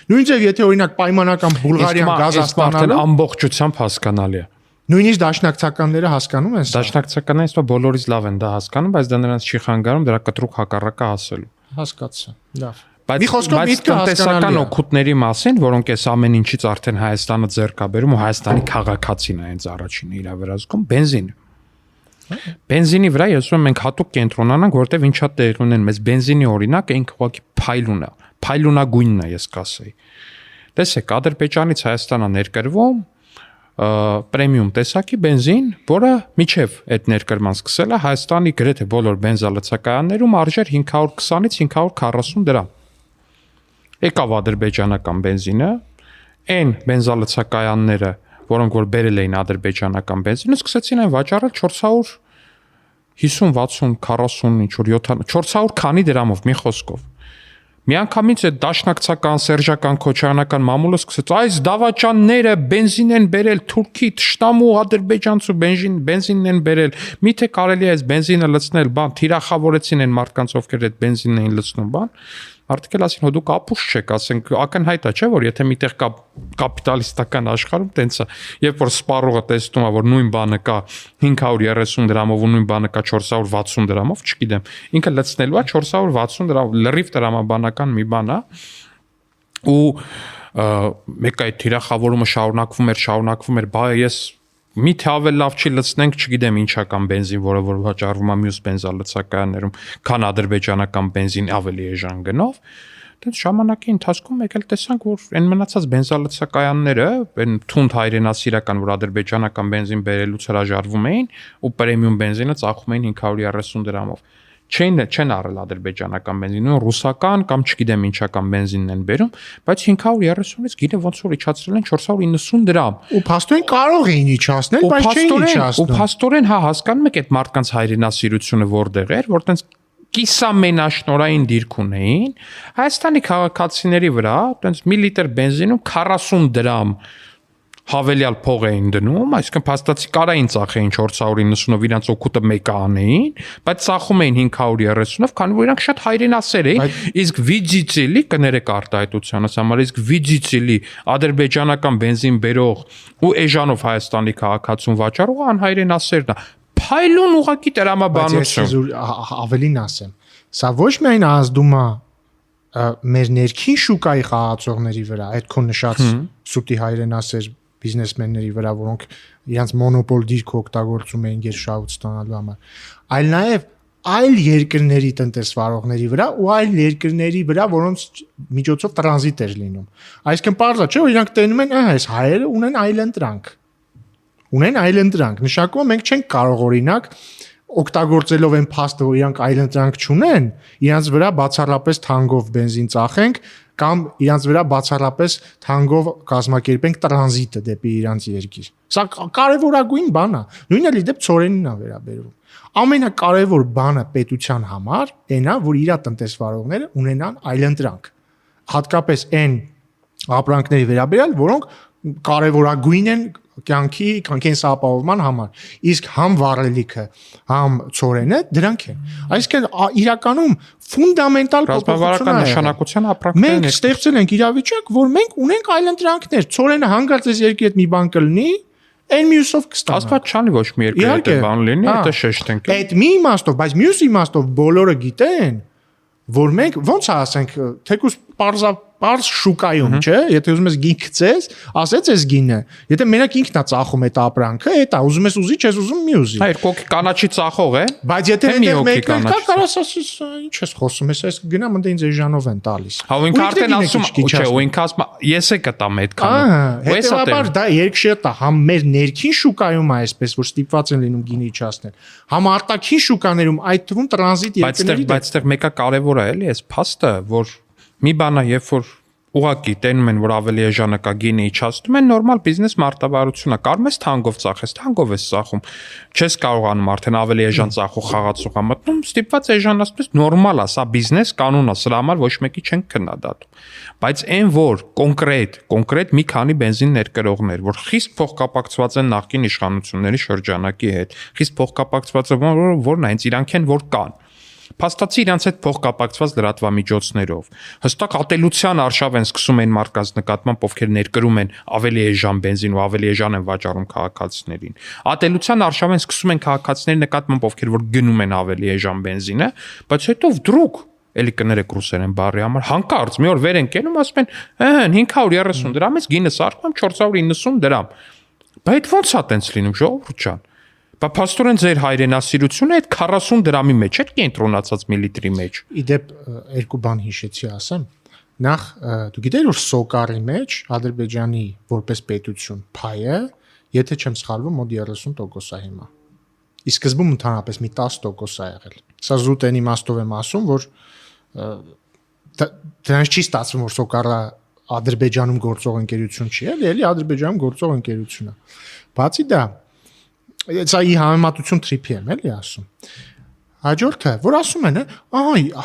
Նույն ձև եթե օրինակ պայմանական Բուլղարիան, Ղազախստանը ամբողջությամբ հասկանալի է։ Նույնիսկ դաշնակցականները հասկանում են սա։ Դաշնակցականները ասում բոլորից լավ են դա հասկանում, բայց դա նրանց չի խանգարում դրա կտրուկ հակառակը ասելու։ Հասկացա։ Լավ։ Բայց տնտեսական օգուտների մասին, որոնք այս ամեն ինչից արդեն Հայաստանը ձեռք է բերում ու Հայաստանի քաղաքացին է հենց առաջինը իր վերահսկում, բենզինը։ Բենզինի վրա ես ուզում եմ մենք հատուկ կենտրոնանանք, որտեվ ինչա տեղ ունեն մեզ բենզինի օրինակը ինքը ուղղակի փայլուն է, փայլունագույնն է, ես կասեի։ Տեսեք, Ադրբեջանից Հայաստան է ներկրվում պրեմիում տեսակի բենզին, որը միջև այդ ներկրման սկսելը Հայաստանի գրեթե բոլոր բենզալցակայաններում արժեր 520-ից 540 դրամ։ Եկավ ադրբեջանական բենզինը, այն բենզալցակայանները, որոնք որ բերել էին ադրբեջանական բենզինը, սկսեցին այն վաճառել 450, 60, 40, ինչ որ 70, 400 քանի դրամով մի խոսքով։ Միանգամից այդ դաշնակցական, սերժական, քոչարանական մամուլը սկսեց այս դավաճանները բենզին են բերել Թուրքի, Թշնամու, ադրբեջանցու բենզինն են բերել։ Միթե կարելի է այս բենզինը լցնել, բան, թիրախավորեցին են մարդկանց, ովքեր այդ բենզինն էին լցնում, բան։ Արդյոք ասին, հո դուք ապուշ չեք, ասենք ակնհայտ է, չէ՞ որ եթե միտեղ կա կապիտալիստական աշխարհում տենց է, երբ որ սպառողը տեսնում է, որ նույն բանը կա 530 դրամով ու նույն բանը կա 460 դրամով, չգիտեմ, ինքը լցնելու է 460 դրամ, լրիվ տրամաբանական մի բան է, ու մեկ այդ թիրախավորումը շարունակվում էր, բա ես միթե ավել լավ չի լցնենք, չգիտեմ ինչա կամ բենզին, որը որ վաճառվում է մյուս բենզալցակայաններում, քան ադրբեջանական բենզին ավելի էժան գնով, դες ժամանակի ընթացքում եկել տեսանք, որ այն մնացած բենզալցակայանները, այն թունդ հայրենասիրական, որ ադրբեջանական բենզին բերելուց հրաժարվում էին, ու պրեմիում բենզինը ծախում էին 530 դրամով։ Չեն առել ադրբեջանական բենզինը, ռուսական կամ չգիտեմ ինչական բենզինն են բերում, բայց 530-ից գինը ոնց որ իջացրել են 490 դրամ։ Ու փաստորեն կարող էին իջացնել, բայց չէին իջացնում։ Ու փաստորեն հա հասկանում եք այդ մարդկանց հայրենասիրությունը որտեղ էր, որ տենց կիսամենաշնորային դիրք ունեին, Հայաստանի քաղաքացիների վրա, տենց մի լիտր բենզինում 40 դրամ հավելյալ փող էին դնում, այսինքն փաստացի կարային ծախեին 490-ով իրանց օգուտը մեկը անեին, բայց ծախում էին 530-ով, քանի որ իրանք շատ հայրենասեր էին, իսկ վիջիցիլի կներեք արտահայտությանս համար, իսկ վիջիցիլի ադրբեջանական բենզին բերող ու էժանով Հայաստանի քաղաքացուն վաճառողը անհայրենասերն է։ Փայլուն ուղակի տրամաբանություն։ Բայց ես ավելին ասեմ, սա ոչ միայն ազդում է մեր ներքին շուկայի խաղացողների վրա, այդ քո նշած սուտի հայրենասեր բիզնեսմենների վրա, որոնք իրենց մոնոպոլ դիրք օգտագործում էին գերշահույթ ստանալու համար, այլ նաև այլ երկրների տնտեսվարողների վրա ու այլ երկրների վրա, որոնց միջոցով տրանզիտ էր լինում։ Այսինքն պարզ է, չէ՞ որ իրանք տենում են, այս հայերը ունեն այլընտրանք։ Նշանակում է մենք չենք կարող օրինակ օգտագործելով այն փաստը, որ իրանք այլընտրանք չունեն, իրանց վրա բացառապես թանկով բենզին ծախենք կամ իրանց վրա բացառապես թանկով կազմակերպենք տրանզիտը դեպի իրանց երկիր։ Սա կարևորագույն բան է։ Նույնը դեպ ծորենին է վերաբերում։ Ամենակարևոր բանը պետության համար այն է, որ իր տնտեսվարողները ունենան այլընտրանք։ Հատկապես այն ապրանքների վերաբերյալ, որոնք կարևորագույն են կյանքին ապահովման համար, իսկ համ վառելիքը, համ ծորենը դրանք են։ Այսինքն իրականում ֆունդամենտալ ռազմավարական նշանակության ապրանքներ են։ Մենք ստեղծել ենք իրավիճակ, որ մենք ունենք այլընտրանքներ, ծորենը հանգարց այս երկրի հետ մի բան կլինի, այն մյուսով կստանանք։ Աստված չանի ոչ մի երկրի հետ բան լինի, դա շեշտենք։ Այդ մի իմաստով, բայց մյուս իմաստով բոլորը գիտեն, որ մենք ոնց ասենք, թեկուզ պարզ շուկայում, չէ, եթե ուզում ես գին գցես, ասեց այս գինը, եթե մենակ ինքն է ծախում այդ ապրանքը, դա ուզում ես ուզի, չես ուզում մի ուզի։ Հա, երկու կանաչի ծախող է, բայց եթե այնտեղ մեկն կա, կարաս ասես, ինչ ես խոսում, ես գնամ ընդ ինձ էժանով են տալիս։ Հա, ինքը արդեն ասում, չէ, ու ինքը ասում, ես է կտամ այդքանը։ Հետևաբար դա երկշերտ է, համ մեր ներքին շուկայում է այսպես, որ ստիպված են լինում գինը իջացնել, համ արտաքին շուկաներում, այդ թվում տրանզիտ երկրների։ Բայց այդտեղ մեկը կարևոր է, էլի, այս փաստը, որ մի բան է, երբ որ ուղղակի տենում են, որ ավելի էժանը կա գինը իջացնում են, նորմալ բիզնես մարտավարություն է։ Կարող ես թանկով ծախես, թանկով ես ծախում։ Չես կարողանում արդեն ավելի էժան ծախող խաղացող մտնում, ստիպված էժանացնես, նորմալ է, սա բիզնես կանոն է, սրա համար ոչ մեկի չեն քննադատում։ Բայց այն որ կոնկրետ մի քանի բենզին ներկրողներ, որ խիստ փոխկապակցված են նախկին իշխանությունների շրջանակի հետ, խիստ փոխկապակցված են, որն է, հենց իրանք են, որ կան։ Փաստացի իրանց հետ փոխկապակցված լրատվամիջոցներով հստակ ատելության արշավ են սկսում այն մարդկանց նկատմամբ, ովքեր ներկրում են ավելի էժան բենզին ու ավելի էժան են վաճառում քաղաքացիներին։ Ատելության արշավ են սկսում են քաղաքացիների նկատմամբ, ովքեր որ գնում են ավելի էժան բենզինը, բայց հետո վդրուկ էլի կներեք ռուսերեն բառի համար հանկարծ մի օր վեր են կենում, ասում են 530 դրամից գինը սարքում 490 դրամ։ Բայց ո՞նց է տենց լինում, ժողովուրդ ջան։ Բա փաստորեն ձեր հայրենասիրությունը այդ 40 դրամի մեջ է կենտրոնացած մի լիտրի մեջ։ Իդեպ երկու բան հիշեցի ասեմ։ Նախ դու գիտես որ սոկարի մեջ Ադրբեջանի որպես պետություն փայը, եթե չեմ սխալվում, մոտ 30% է հիմա։ Իսկ սկզբում ընդհանրապես մի 10% է եղել։ Սա զուտ այն իմաստով եմ ասում, որ դրանից չի ստացվում որ սոկարը Ադրբեջանում գործող ընկերություն չի, էլի Ադրբեջանում գործող ընկերություն է։ Բացի դա, սա ի համեմատություն trip-ի եմ էլի ասում։ Հաջորդը, որ ասում են,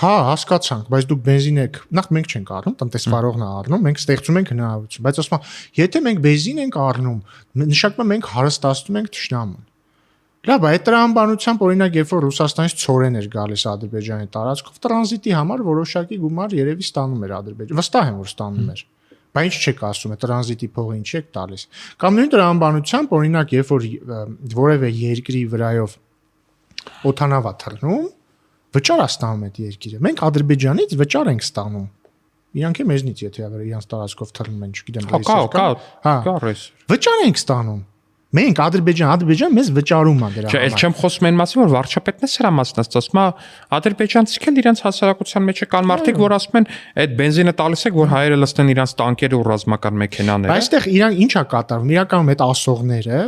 հա, հասկացանք, բայց դուք բենզին եք, նախ մենք չենք առնում, տնտեսվարողն է առնում, մենք ստեղծում ենք հնարավորություն, բայց ասում եմ, եթե մենք բենզին ենք առնում, նշանակում է մենք հարստացնում ենք թշնամուն։ Լավ, այդ տրամաբանությամբ օրինակ երբ որ Ռուսաստանից ցորեն էր գալիս Ադրբեջանի տարածքով, տրանզիտի համար որոշակի գումար երևի ստանում էր Ադրբեջանը, վստահ եմ որ ստանում էր։ Բայց ինչ չեք ասում, տրանզիտի փողը ինչ եք տալիս։ Կամ նույն տրամաբանությամբ օրինակ երբ որ որևէ երկրի վրայով օթանավ է թռնում, վճար է ստանում այդ երկիրը։ Մենք Ադրբեջանից վճար ենք ստանում։ Իրանք է մեզնից, եթե իրանք տարածքով թռնում են, չգիտեմ, կա, վճար ենք ստանում։ Մենք Ադրբեջան մեզ վճարում է դրա համար։ Չէ, ես չեմ խոսում այն մասին, որ վարչապետն է սրա մասն ասում է, ադրբեջանցիք էլ իրենց հասարակության մեջ կան մարդիկ, որ ասում են, այդ բենզինը տալիս եք, որ հայերը լցնեն իրենց տանկերը ու ռազմական մեքենաները։ Բայց այստեղ իրանք ի՞նչ է կատարվում։ Իրականում այդ ասողները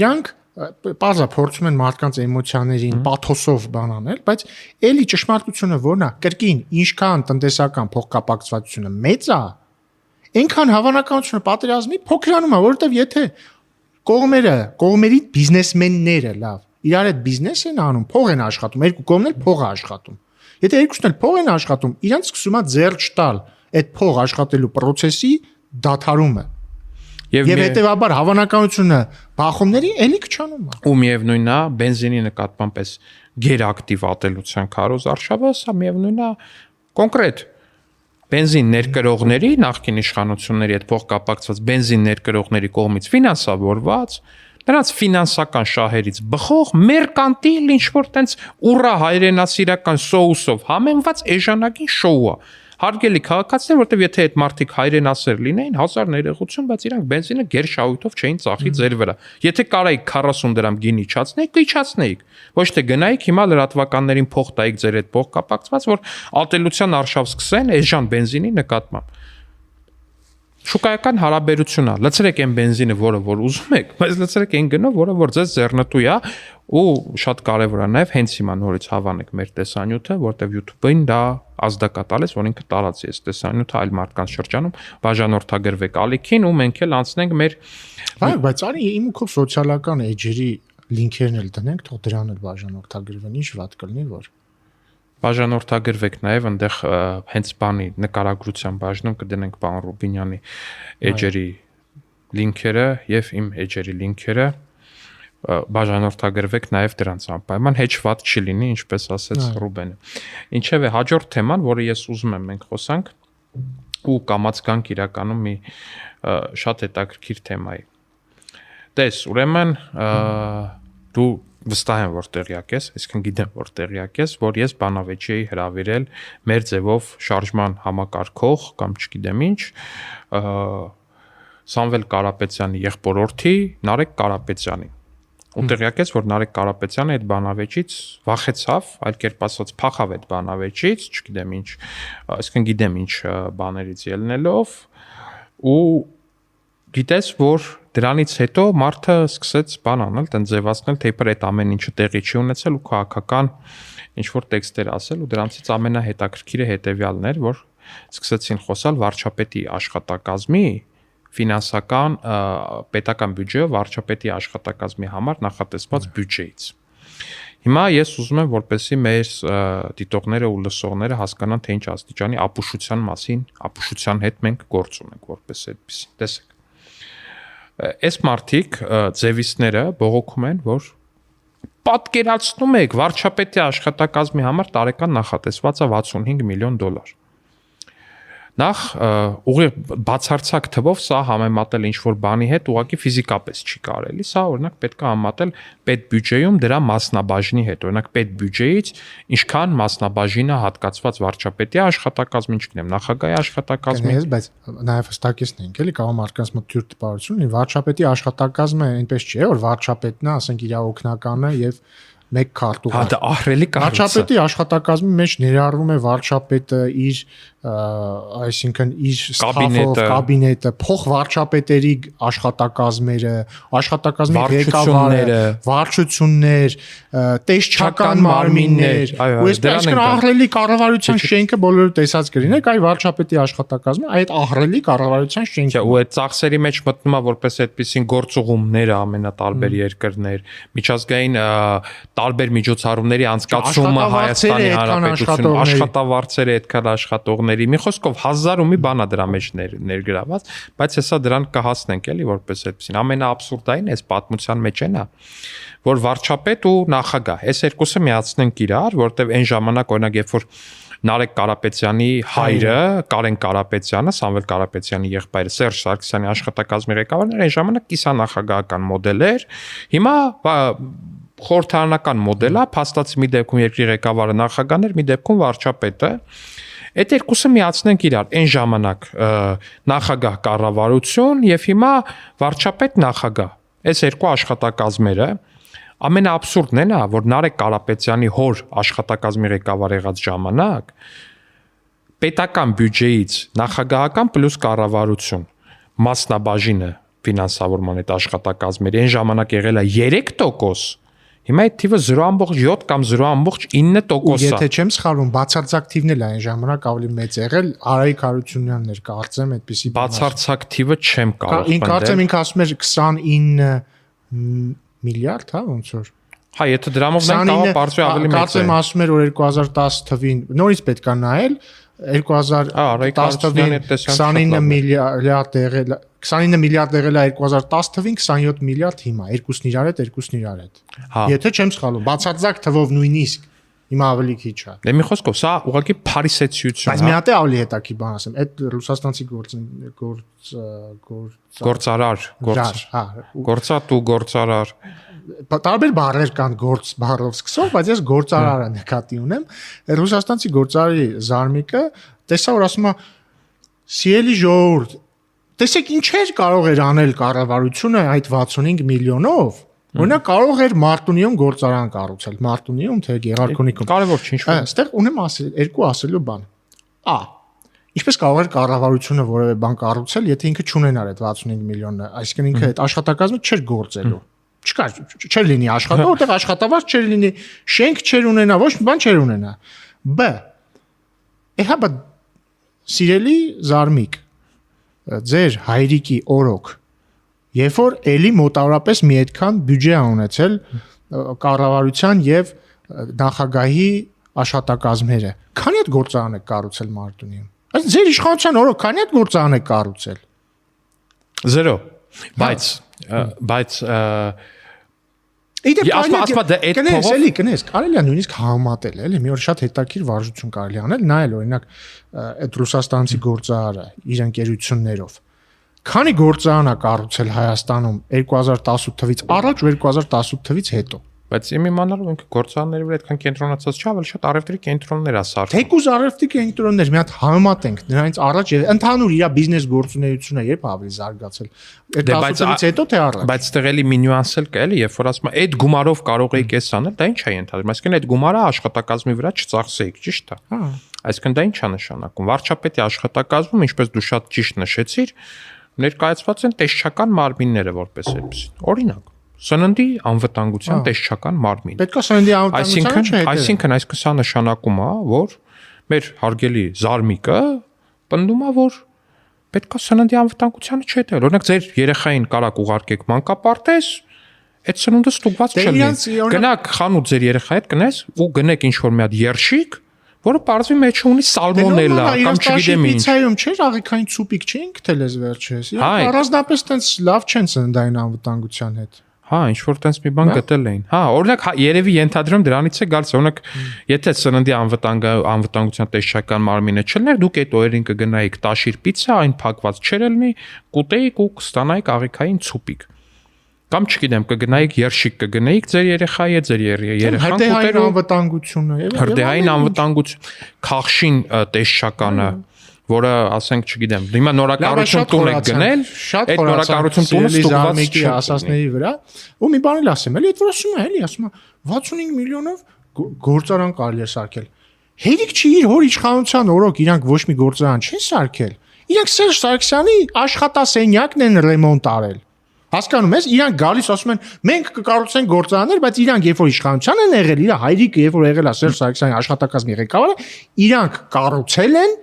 իրանք բազա փորձում են մարդկանց էմոցիաներին պաթոսով բան անել, բայց էլի ճշմարտությունը որն է, կրկին ինչքան տնտեսական փոխկապակցվածությունը մեծ է, այնքան հավանականությունը պատերազմի փոքրանում է, որովհետև եթե կողմերի բիզնեսմենները լավ իրար այդ բիզնես են անում, փող են աշխատում, երկու կողմն էլ փող է աշխատում։ Եթե երկուսն էլ փող են աշխատում, իրանք սկսում է ձեռք տալ այդ փող աշխատելու process-ի դադարումը։ Եվ հետեւաբար հավանականությունը բախումների էլի քչանում է։ Ու միևնույնն է, բենզինի նկատմամբ էս գերակտիվ ատելության քարոզ արշավը, սա միևնույնն է կոնկրետ բենզին ներկրողների նախկին իշխանությունների հետ փոխկապակցված բենզին ներկրողների կողմից ֆինանսավորված, նրանց ֆինանսական շահերից բխող մերկանտիլ ինչ-որ տենց ուռա հայրենասիրական սոուսով համեմված էժանագին շոու է։ Հարգելի քաղաքացիներ, որտեվ եթե այդ մարդիկ հայրենասեր լինեին, 1000 ներողություն, բայց իրանք բենզինը գերշահույթով չէին ծախի ձեր վրա։ Եթե կարայիք 40 դրամ գին իջացնեիք, իջացնեիք։ Ոչ թե գնայիք հիմա լրատվականներին փող տայիք ձեր այդ փող կապակցված, որ ատելության արշավ սկսեն էժան բենզինի նկատմամբ։ Շուկայական հարաբերություն է։ Լցրեք այն բենզինը, որը որ ուզում եք, բայց լցրեք այն գնով, որը որ ձեզ ձեռնտու է, ու շատ կարևոր է նաև հենց հիմա նորից հավանեք մեր տեսանյութը, որտեվ YouTube-ին դա ազդակատալ է, որ ինքը տարածի է տեսանյութը այլ մարդկանց շրջանում, բաժանորդագրվեք ալիքին ու մենք էլ անցնենք մեր բայց արի իմ ու քո սոցիալական էջերի լինքերն էլ դնենք, թող դրան էլ բաժանորդագրվեն, ինչ վատ կլինի որ բաժանորդագրվեք նաև այնտեղ հենց բանի նկարագրության բաժնում կդնենք պարոն Ռուբինյանի էջերի լինքերը եւ իմ էջերի լինքերը բաժանորդագրվեք նաև դրանց անպայման հեչ վատ չի լինի, ինչպես ասեց Ռուբենը։ Ինչևէ հաջորդ թեման, որը ես ուզում եմ մենք խոսանք ու կամաց գանք իրականում մի շատ հետաքրքիր թեմայի։ Տես, ուրեմն դու վստահ եմ որ տեղյակ ես, այսինքն գիտեմ որ տեղյակ ես, որ ես բանավեճի էի հրավիրել մեր ձևով շարժման համակարգող կամ չգիտեմ ինչ Սամվել Կարապետյանի եղբորորդի Նարեկ Կարապետյանին։ Ու տեղյակ ես որ Նարեկ Կարապետյանը այդ բանավեճից վախեցավ, այլ կերպ ասած փախավ այդ բանավեճից, չգիտեմ ինչ, այսինքն գիտեմ ինչ բաներից ելնելով ու գիտես որ դրանից հետո մարդը սկսեց բան անել, տեն ձևացնել, թե իբր այդ ամեն ինչը տեղի չի ունեցել ու քաղաքական ինչ որ տեքստեր ասել ու դրանցից ամենահետաքրքիրը հետևյալն էր, որ սկսեցին խոսալ վարչապետի աշխատակազմի ֆինանսական պետական բյուջեով վարչապետի աշխատակազմի համար նախատեսված բյուջեից։ Հիմա ես ուզում եմ որպեսզի մեր դիտողները ու լսողները հասկանան թե ինչ աստիճանի ապուշության մասին, ապուշության հետ մենք գործ ունենք որպես այդպես։ Տեսեք Այս մարդիկ ձևիստները բողոքում են, որ պատկերացնում եք վարչապետի աշխատակազմի համար տարեկան նախատեսված է $65 միլիոն։ Նախ ուղիղ բացարձակ թվով սա համեմատել ինչ-որ բանի հետ ուղղակի ֆիզիկապես չի կարելի, սա օրինակ պետք է համատել պետբյուջեում դրա մասնաբաժնի հետ, օրինակ պետբյուջեից ինչքան մասնաբաժինը հատկացված վարչապետի աշխատակազմին, չգիտեմ, նախագահի աշխատակազմին, բայց նաև հստակեցնենք, էլի կարող մարդկանց մոտ թյուր տպավորություն ունի, վարչապետի աշխատակազմը այնպես չէ, որ վարչապետն է, ասենք իր օգնականը եւ մեկ քարտուղար։ Հա դա ահռելի կառույց է։ Վարչապետի աշխատակազմի մեջ ներառվում է վարչապետը իր այսինքն իր ստաֆով, կաբինետը, փոխվարչապետերի աշխատակազմերը, աշխատակազմի ղեկավարը, վարչություններ, տեսչական մարմիններ, ու այսինքն ահռելի կառավարության շենքը բոլորը տեսած կլինեք, այ վարչապետի աշխատակազմը այդ ահռելի կառավարության շենքն է։ Ու այդ ծախսերի մեջ մտնում է որպես այդպեսին գործուղումները ամենատարբեր երկրներ, միջազգային տարբեր միջոցառումների անցկացումը Հայաստանի Հանրապետություն, աշխատավարձերը այդքան աշխատողների, մի խոսքով 1000 ու մի բան է դրա մեջ ներգրաված, բայց հեսա դրան կհասնենք էլի որպես այդպեսին։ Ամենաաբսուրդային էս պատմության մեջ էն է, որ վարչապետ ու նախագահ, այս երկուսը միացնենք իրար, որտեվ այն ժամանակ օրինակ երբ որ Նարեկ Կարապետյանի հայրը, Կարեն Կարապետյանը, Սամվել Կարապետյանի եղբայրը Սերժ Սարգսյանի աշխատակազմի ղեկավարն էր, այն ժամանակ կիսանախագահական մոդել էր։ Հիմա խորհրդարանական մոդել է, փաստացի մի դեպքում երկրի ղեկավարը նախագահն էր, մի դեպքում վարչապետը։ Այդ երկուսը միացնենք իրար, այն ժամանակ նախագահ կառավարություն եւ հիմա վարչապետ նախագահ։ Այս երկու աշխատակազմերը ամենաաբսուրդն է նա, որ Նարեկ Կարապետյանի հոր աշխատակազմի ղեկավար եղած ժամանակ պետական բյուջեից նախագահական պլյուս կառավարություն մասնաբաժինը ֆինանսավորման այդ աշխատակազմերի այն ժամանակ եղել է 3%, հիմա այդ թիվը 0.7 կամ 0.9% է։ Եթե չեմ սխալվում, բացարձակ թիվն էլ այն ժամանակ ավելի մեծ եղել Արայիկ Հարությունյանն էր, կարծեմ, այդպեսի բացարձակ թիվը չեմ կարող պնդել։ Կարծեմ ինքը ասում էր 29 միլիարդ, հա, ոնց որ։ Հա, եթե դրամով նայենք, կարող բարձր ավելի մեծ է։ Կարծեմ ասում էր, որ 2010 թվին նորից պետք է նայել, 2010 թվին 29 միլիարդ եղել, 29 միլիարդ եղել է 2010 թվին, 27 միլիարդ հիմա, երկուսն իրար հետ։ Եթե չեմ սխալվում, բացարձակ թվով նույնիսկ հիմա ավելի քիչ է։ Դե մի խոսքով, սա ուղղակի փարիսեցիություն է։ Բայց մի հատ է ավելի հետաքրքիր բան ասեմ, այդ ռուսաստանցի գործատ ու գործարար տարբեր բառեր կան գործ բառով սկսող, բայց ես գործարարը նկատի ունեմ։ Ռուսաստանցի գործարարի Զարմիկը տեսա որ ասում է «Սիրելի ժողովուրդ, տեսեք ինչեր կարող էր անել կառավարությունը այդ 65 միլիոնով»։ Օրինակ կարող էր Մարտունիում գործարան կառուցել, Մարտունիում թե Գեղարքունիքում։ Կարևոր չի ինչ-որ։ Այստեղ ունեմ երկու ասելու բան։ Ինչպես կարող էր կառավարությունը որևէ բան կառուցել, եթե ինքը չունենար այդ 65 միլիոնը, այսինքն ինքը այդ աշխատակազմը չէր գործելու։ Չկար, չէր լինի աշխատող, որտեղ աշխատավարձ չէր լինի, շենք չէր ունենա, ոչ մի բան չէր ունենա։ Բ. Էհա սիրելի Զարմիկ, ձեր հայրիկի օրոք, երբ որ էլի մոտավորապես մի այդքան բյուջե ա ունեցել կառավարության եւ նախագահի աշխատակազմերը, քանի այդ գործարան է կառուցել Մարտունիում։ Այս ձեր իշխանության օրոք քանի այդ գործարան է կառուցել։ 0 բայց կնես, կարելի է նույնիսկ համատել, էլի, մի օր շատ հետաքրքիր վարժություն կարելի անել, նայել օրինակ այդ ռուսաստանցի գործարարը իր ընկերություններով։ Քանի գործարան է կառուցել Հայաստանում 2018 թվից առաջ ու 2018 թվից հետո։ Բայց իմ իմանալով ինքը գործարանների վրա այդքան կենտրոնացած չէ, ավելի շատ առևտրի կենտրոններ է սարքում։ Թեկուզ առևտրի կենտրոններ, մի հատ համատենք նրանից առաջ եւ ընդհանուր իր բիզնես գործունեությունը երբ ավելի զարգացել։ 2018-ից հետո թե առաջ։ Բայց այդտեղ էլի մի նյուանս էլ կա, էլի, երբ որ ասում է այդ գումարով կարող եք էս անել, դա ինչ է ենթադրում։ Այսինքն այդ գումարը աշխատակազմի վրա չծախսեիք, ճիշտ է։ Հա։ Այսինքն դա ինչ է նշանակում։ Վարչապետի աշխատակազմում, ինչպես դու շատ ճիշտ նշեցիր, ներկայացված են տեսչական մարմինները որպես այդպեսին։ Օրինակ Սննդի անվտանգության տեսչական մարմին։ Պետք է սննդի անվտանգությանը չհետևել։ Այսինքն սա նշանակում է, որ մեր հարգելի Զարմիկը պնդում է, որ պետք է սննդի անվտանգությանը չհետևել։ Օրինակ ձեր երեխային կարաք ուղարկեք մանկապարտեզ, այդ սնունդը ստուգված չլինի։ Գնաք խանութ ձեր երեխայի հետ կնես ու գնեք ինչ-որ մի հատ երշիկ, որը բարձի մեջ ունի սալմոնելա կամ չգիտեմ ինչ։ Պիցայում չէր աղիքային ցուպիկ չէին գտել ես վերջերս։ Առանձնապես տենց լավ չեն սննդային անվտանգության հետ։ Հա, ինչ որ տենց մի բան գտել էին։ Հա, օրինակ երևի ենթադրում դրանից է գալիս, օրինակ եթե սննդի անվտանգության տեսչական մարմինը չլներ, դուք այդ օրերին կգնայիք տաշիր պիցա, այն փակված չէր լինի, կուտեիք ու կստանայիք աղիքային ցուպիկ։ Կամ չգիտեմ, կգնայիք երշիկ կգնայիք ձեր երեխայի հետ, ձեր երեխան կուտերու անվտանգությունը եւ հրդեհային անվտանգություն, քաղշին տեսչականը որը ասենք, չգիտեմ, հիմա նորակառուցում տուն եք գնել, այդ նորակառուցում տունը ստուգված չի ասածների վրա, ու մի բան էլ ասեմ, էլի այդ որ ասում է, էլի ասում է 65 միլիոնով գործարան կարելի է սարքել։ Հերիք չի իր հոր իշխանության օրոք իրանք ոչ մի գործարան չեն սարքել։ Իրանք Սերժ Սարգսյանի աշխատասենյակն են ռեմոնտ արել։ Հասկանում ես, իրանք գալիս ասում են, մենք կկառուցենք գործարաններ, բայց իրանք երբ որ իշխանության են եղել, իր հայրիկը երբ որ եղել է Սերժ Սարգսյանի աշխատակազմի ղեկավարը, իրանք կառուցել են,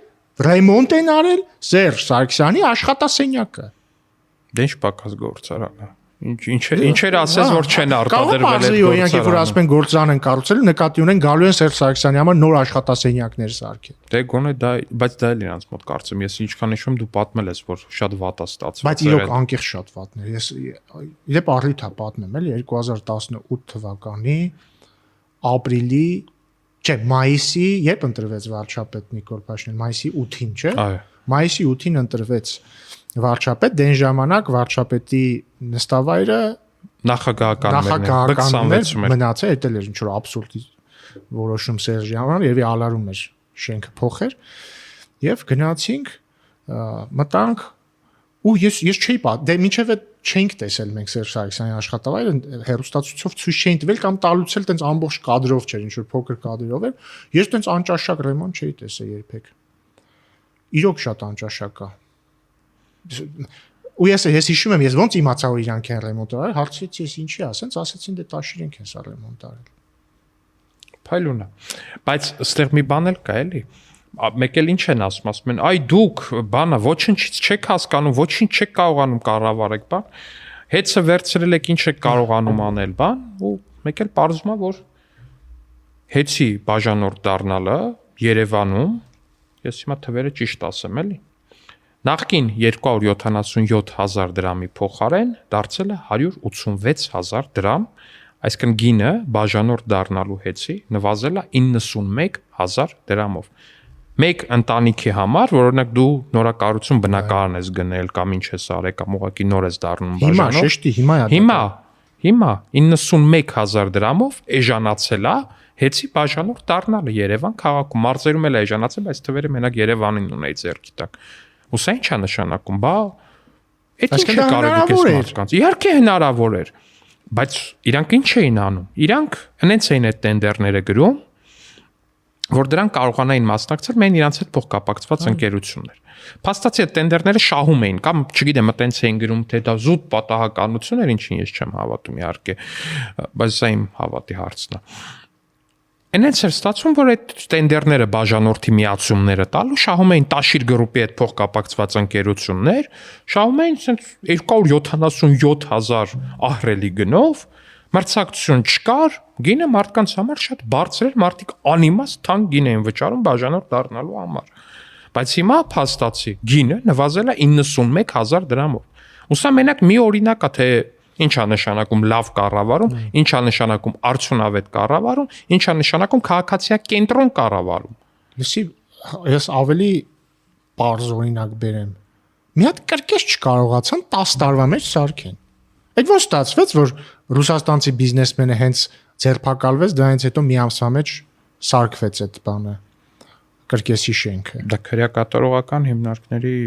ռեմոնտ են արել Սերժ Սարգսյանի աշխատասենյակը։ Դե ինչ պակաս գործարանը։ Ինչեր ասես, որ չեն արտադրվել այդ գործարանը։ Իրանք երբ որ ասում են գործարան են կառուցել, նկատի ունեն գալու են Սերժ Սարգսյանի համար նոր աշխատասենյակներ սարքել։ Դե գոնե դա, բայց դա էլ իրանց մոտ կարծեմ, ես ինչքան հիշում դու պատմել ես, որ շատ վատ է ստացվել։ Բայց իրոք անկեղծ շատ վատն է։ Ես իդեպ առիթ է պատմեմ, էլի 2018 թվականի ապրիլի, չէ, մայիսի, երբ ընտրվեց վարչապետ Նիկոլ Փաշինյան, մայիսի 8-ին, չէ։ Այո։ Մայիսի 8-ին ընտրվեց վարչապետ, դեն ժամանակ վարչապետի նստավայրը նախագահական մնաց է, դա էլ էր ինչ որ աբսուրդ որոշում Սերժի համար, եւ ալարում էր շենքը փոխեր, եւ գնացինք, մտանք ու ես չէի դե մինչեւ այդ չենք տեսել մենք Սերժ Սարգսյանի աշխատավայրը հերոստացույցով ցույց չէին տվել կամ տալուց էլ տենց ամբողջ կադրով չէր, ինչ որ փոքր կադրով էր, ես տենց անճաշակ ռեմոնտ չէի տեսել երբեք։ Իրոք շատ անճաշակ է։ Ու ես հիշում եմ, ես ոնց իմացա որ իրանք են ռեմոնտ արել, հարցրեցի ես ինչի, ասացին դե տաշ իրենք են սա ռեմոնտ արել։ Փայլունա։ Բայց այստեղ մի բան էլ կա, էլի։ Մեկ էլ ինչ են ասում են, այ դուք բանը ոչինչից չեք հասկանում, ոչինչ չեք կարողանում կառավարեք, բան։ Հետը վերցրել եք ինչ եք կարողանում անել, բան, ու մեկ էլ պարզվում է, որ հետի բաժանորդ դառնալը Երևանում, ես հիմա թվերը ճիշտ ասեմ, էլի։ Նախկին 277,000 դրամի փոխարեն դարձել է 186,000 դրամ, այսինքն գինը բաժանորդ դառնալու հետի նվազել է 91,000 դրամով։ Մեկ ընտանիքի համար, որ օրինակ դու նորակառուցում բնակարան ես գնել կամ ինչ ես արել կամ ուղղակի նոր ես դառնում բաժանորդ։ Հիմա շեշտի, հիմա 91,000 դրամով էժանացել է հետի բաժանորդ դառնալը Երևան քաղաքում։ Մարզերում էլ է էժանացել, բայց թվերը մենակ Երևանին ունեի ձեռքի տակ։ Ու սա ի՞նչ է նշանակում, բա այդ ինչ է կարելի է մարդկանց։ Իհարկե հնարավոր էր, բայց իրանք ինչ էին անում։ Իրանք հենց էին այդ տենդերները գրում, որ դրանք կարողանային մասնակցել մեն իրանց հետ փոխկապակցված ընկերություններ։ Փաստացի այդ տենդերները շահում էին կամ չգիտեմ, այտենց էին գրում, թե դա զուտ պատահականություն էր, ինչին ես չեմ հավատում իհարկե, բայց սա իմ հավատի հարցն է։ Այնց էր ստացվում, որ այդ տենդերները բաժանորդի միացումները տալու շահում էին Տաշիր գրուպի այդ փոխկապակցված ընկերություններ, շահում էին 277,000 ահռելի գնով, մրցակցություն չկար, գինը մարդկանց համար շատ բարձր էր, մարդիկ անիմաստ թանկ գին էին վճարում բաժանորդ դառնալու համար։ Բայց հիմա փաստացի գինը նվազել է 91,000 դրամով։ Ու սա մենակ մի օրինակ է, թե ինչ է նշանակում լավ կառավարում, ինչ է նշանակում արդյունավետ կառավարում, ինչ է նշանակում քաղաքացիական կենտրոն կառավարում։ Լսի, ես ավելի պարզ օրինակ բերեմ։ Մի հատ կրկես չկարողացան 10 տարվա մեջ սարքեն։ Այդ ոնց ստացվեց, որ ռուսաստանցի բիզնեսմենը հենց ձերբակալվեց, դրանից հետո մի ամսվա մեջ սարքվեց այդ բանը։ Կրկեսի շենքը։ Դա քրեակատարողական հիմնարկների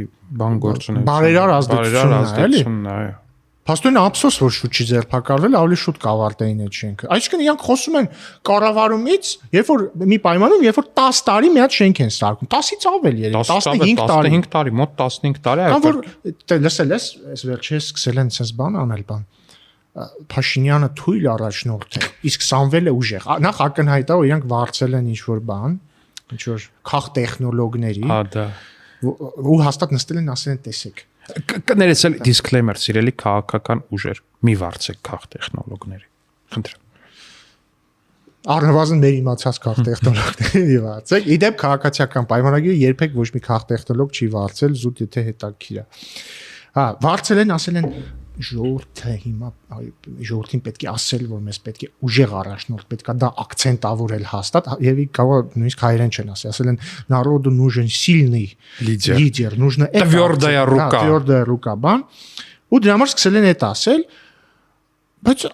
բան գործունեություն։ Բարերար ազդեցությունն է, այո։ Փաստորեն ափսոս որ շուտ չի ձերբակալվել, ավելի շուտ կավարտեին այդ շենքը։ Այսինքն իրանք խոսում են կառավարումից, երբ որ մի պայմանում, երբ որ 10 տարի մի հատ շենք են սարքում, 10-ից ավել երեք, 15 տարի, մոտ 15 տարի այո։ Որ լսել ես, այս վերջերս սկսել են sense բան անել բան։ Փաշինյանը թույլ առաջնորդ է, իսկ Սամվելը ուժեղ։ Նախ ակնհայտ է, որ իրանք վարձել են ինչ-որ բան, ինչ-որ քաղ տեխնոլոգների։ Հա դա։ Ու հաստատ նստել են ասել են տեսեք։ Կներեցել disclaimer, սիրելի քաղաքական ուժեր, մի վարձեք քաղ տեխնոլոգների։ Խնդրեմ։ Առնվազն մեր իմացած քաղ տեխնոլոգների վարձեք։ Իդեպ քաղաքացիական պայմանագիրը երբեք ոչ մի քաղ տեխնոլոգ չի վարձել, զուտ եթե հետաքրքիր է։ Հա, վարձել են, ասել են ժողովուրդը հիմա ժողովրդին պետք է ասել, որ մեզ պետք է ուժեղ առաջնորդ, պետք է դա акцентավորել հաստատ, եւ կարող նույնիսկ հայերեն չեն ասել են народу нужен сильный лидер, нужно твердая рука, բան, ու դրա համար սկսել են այդ ասել, բայց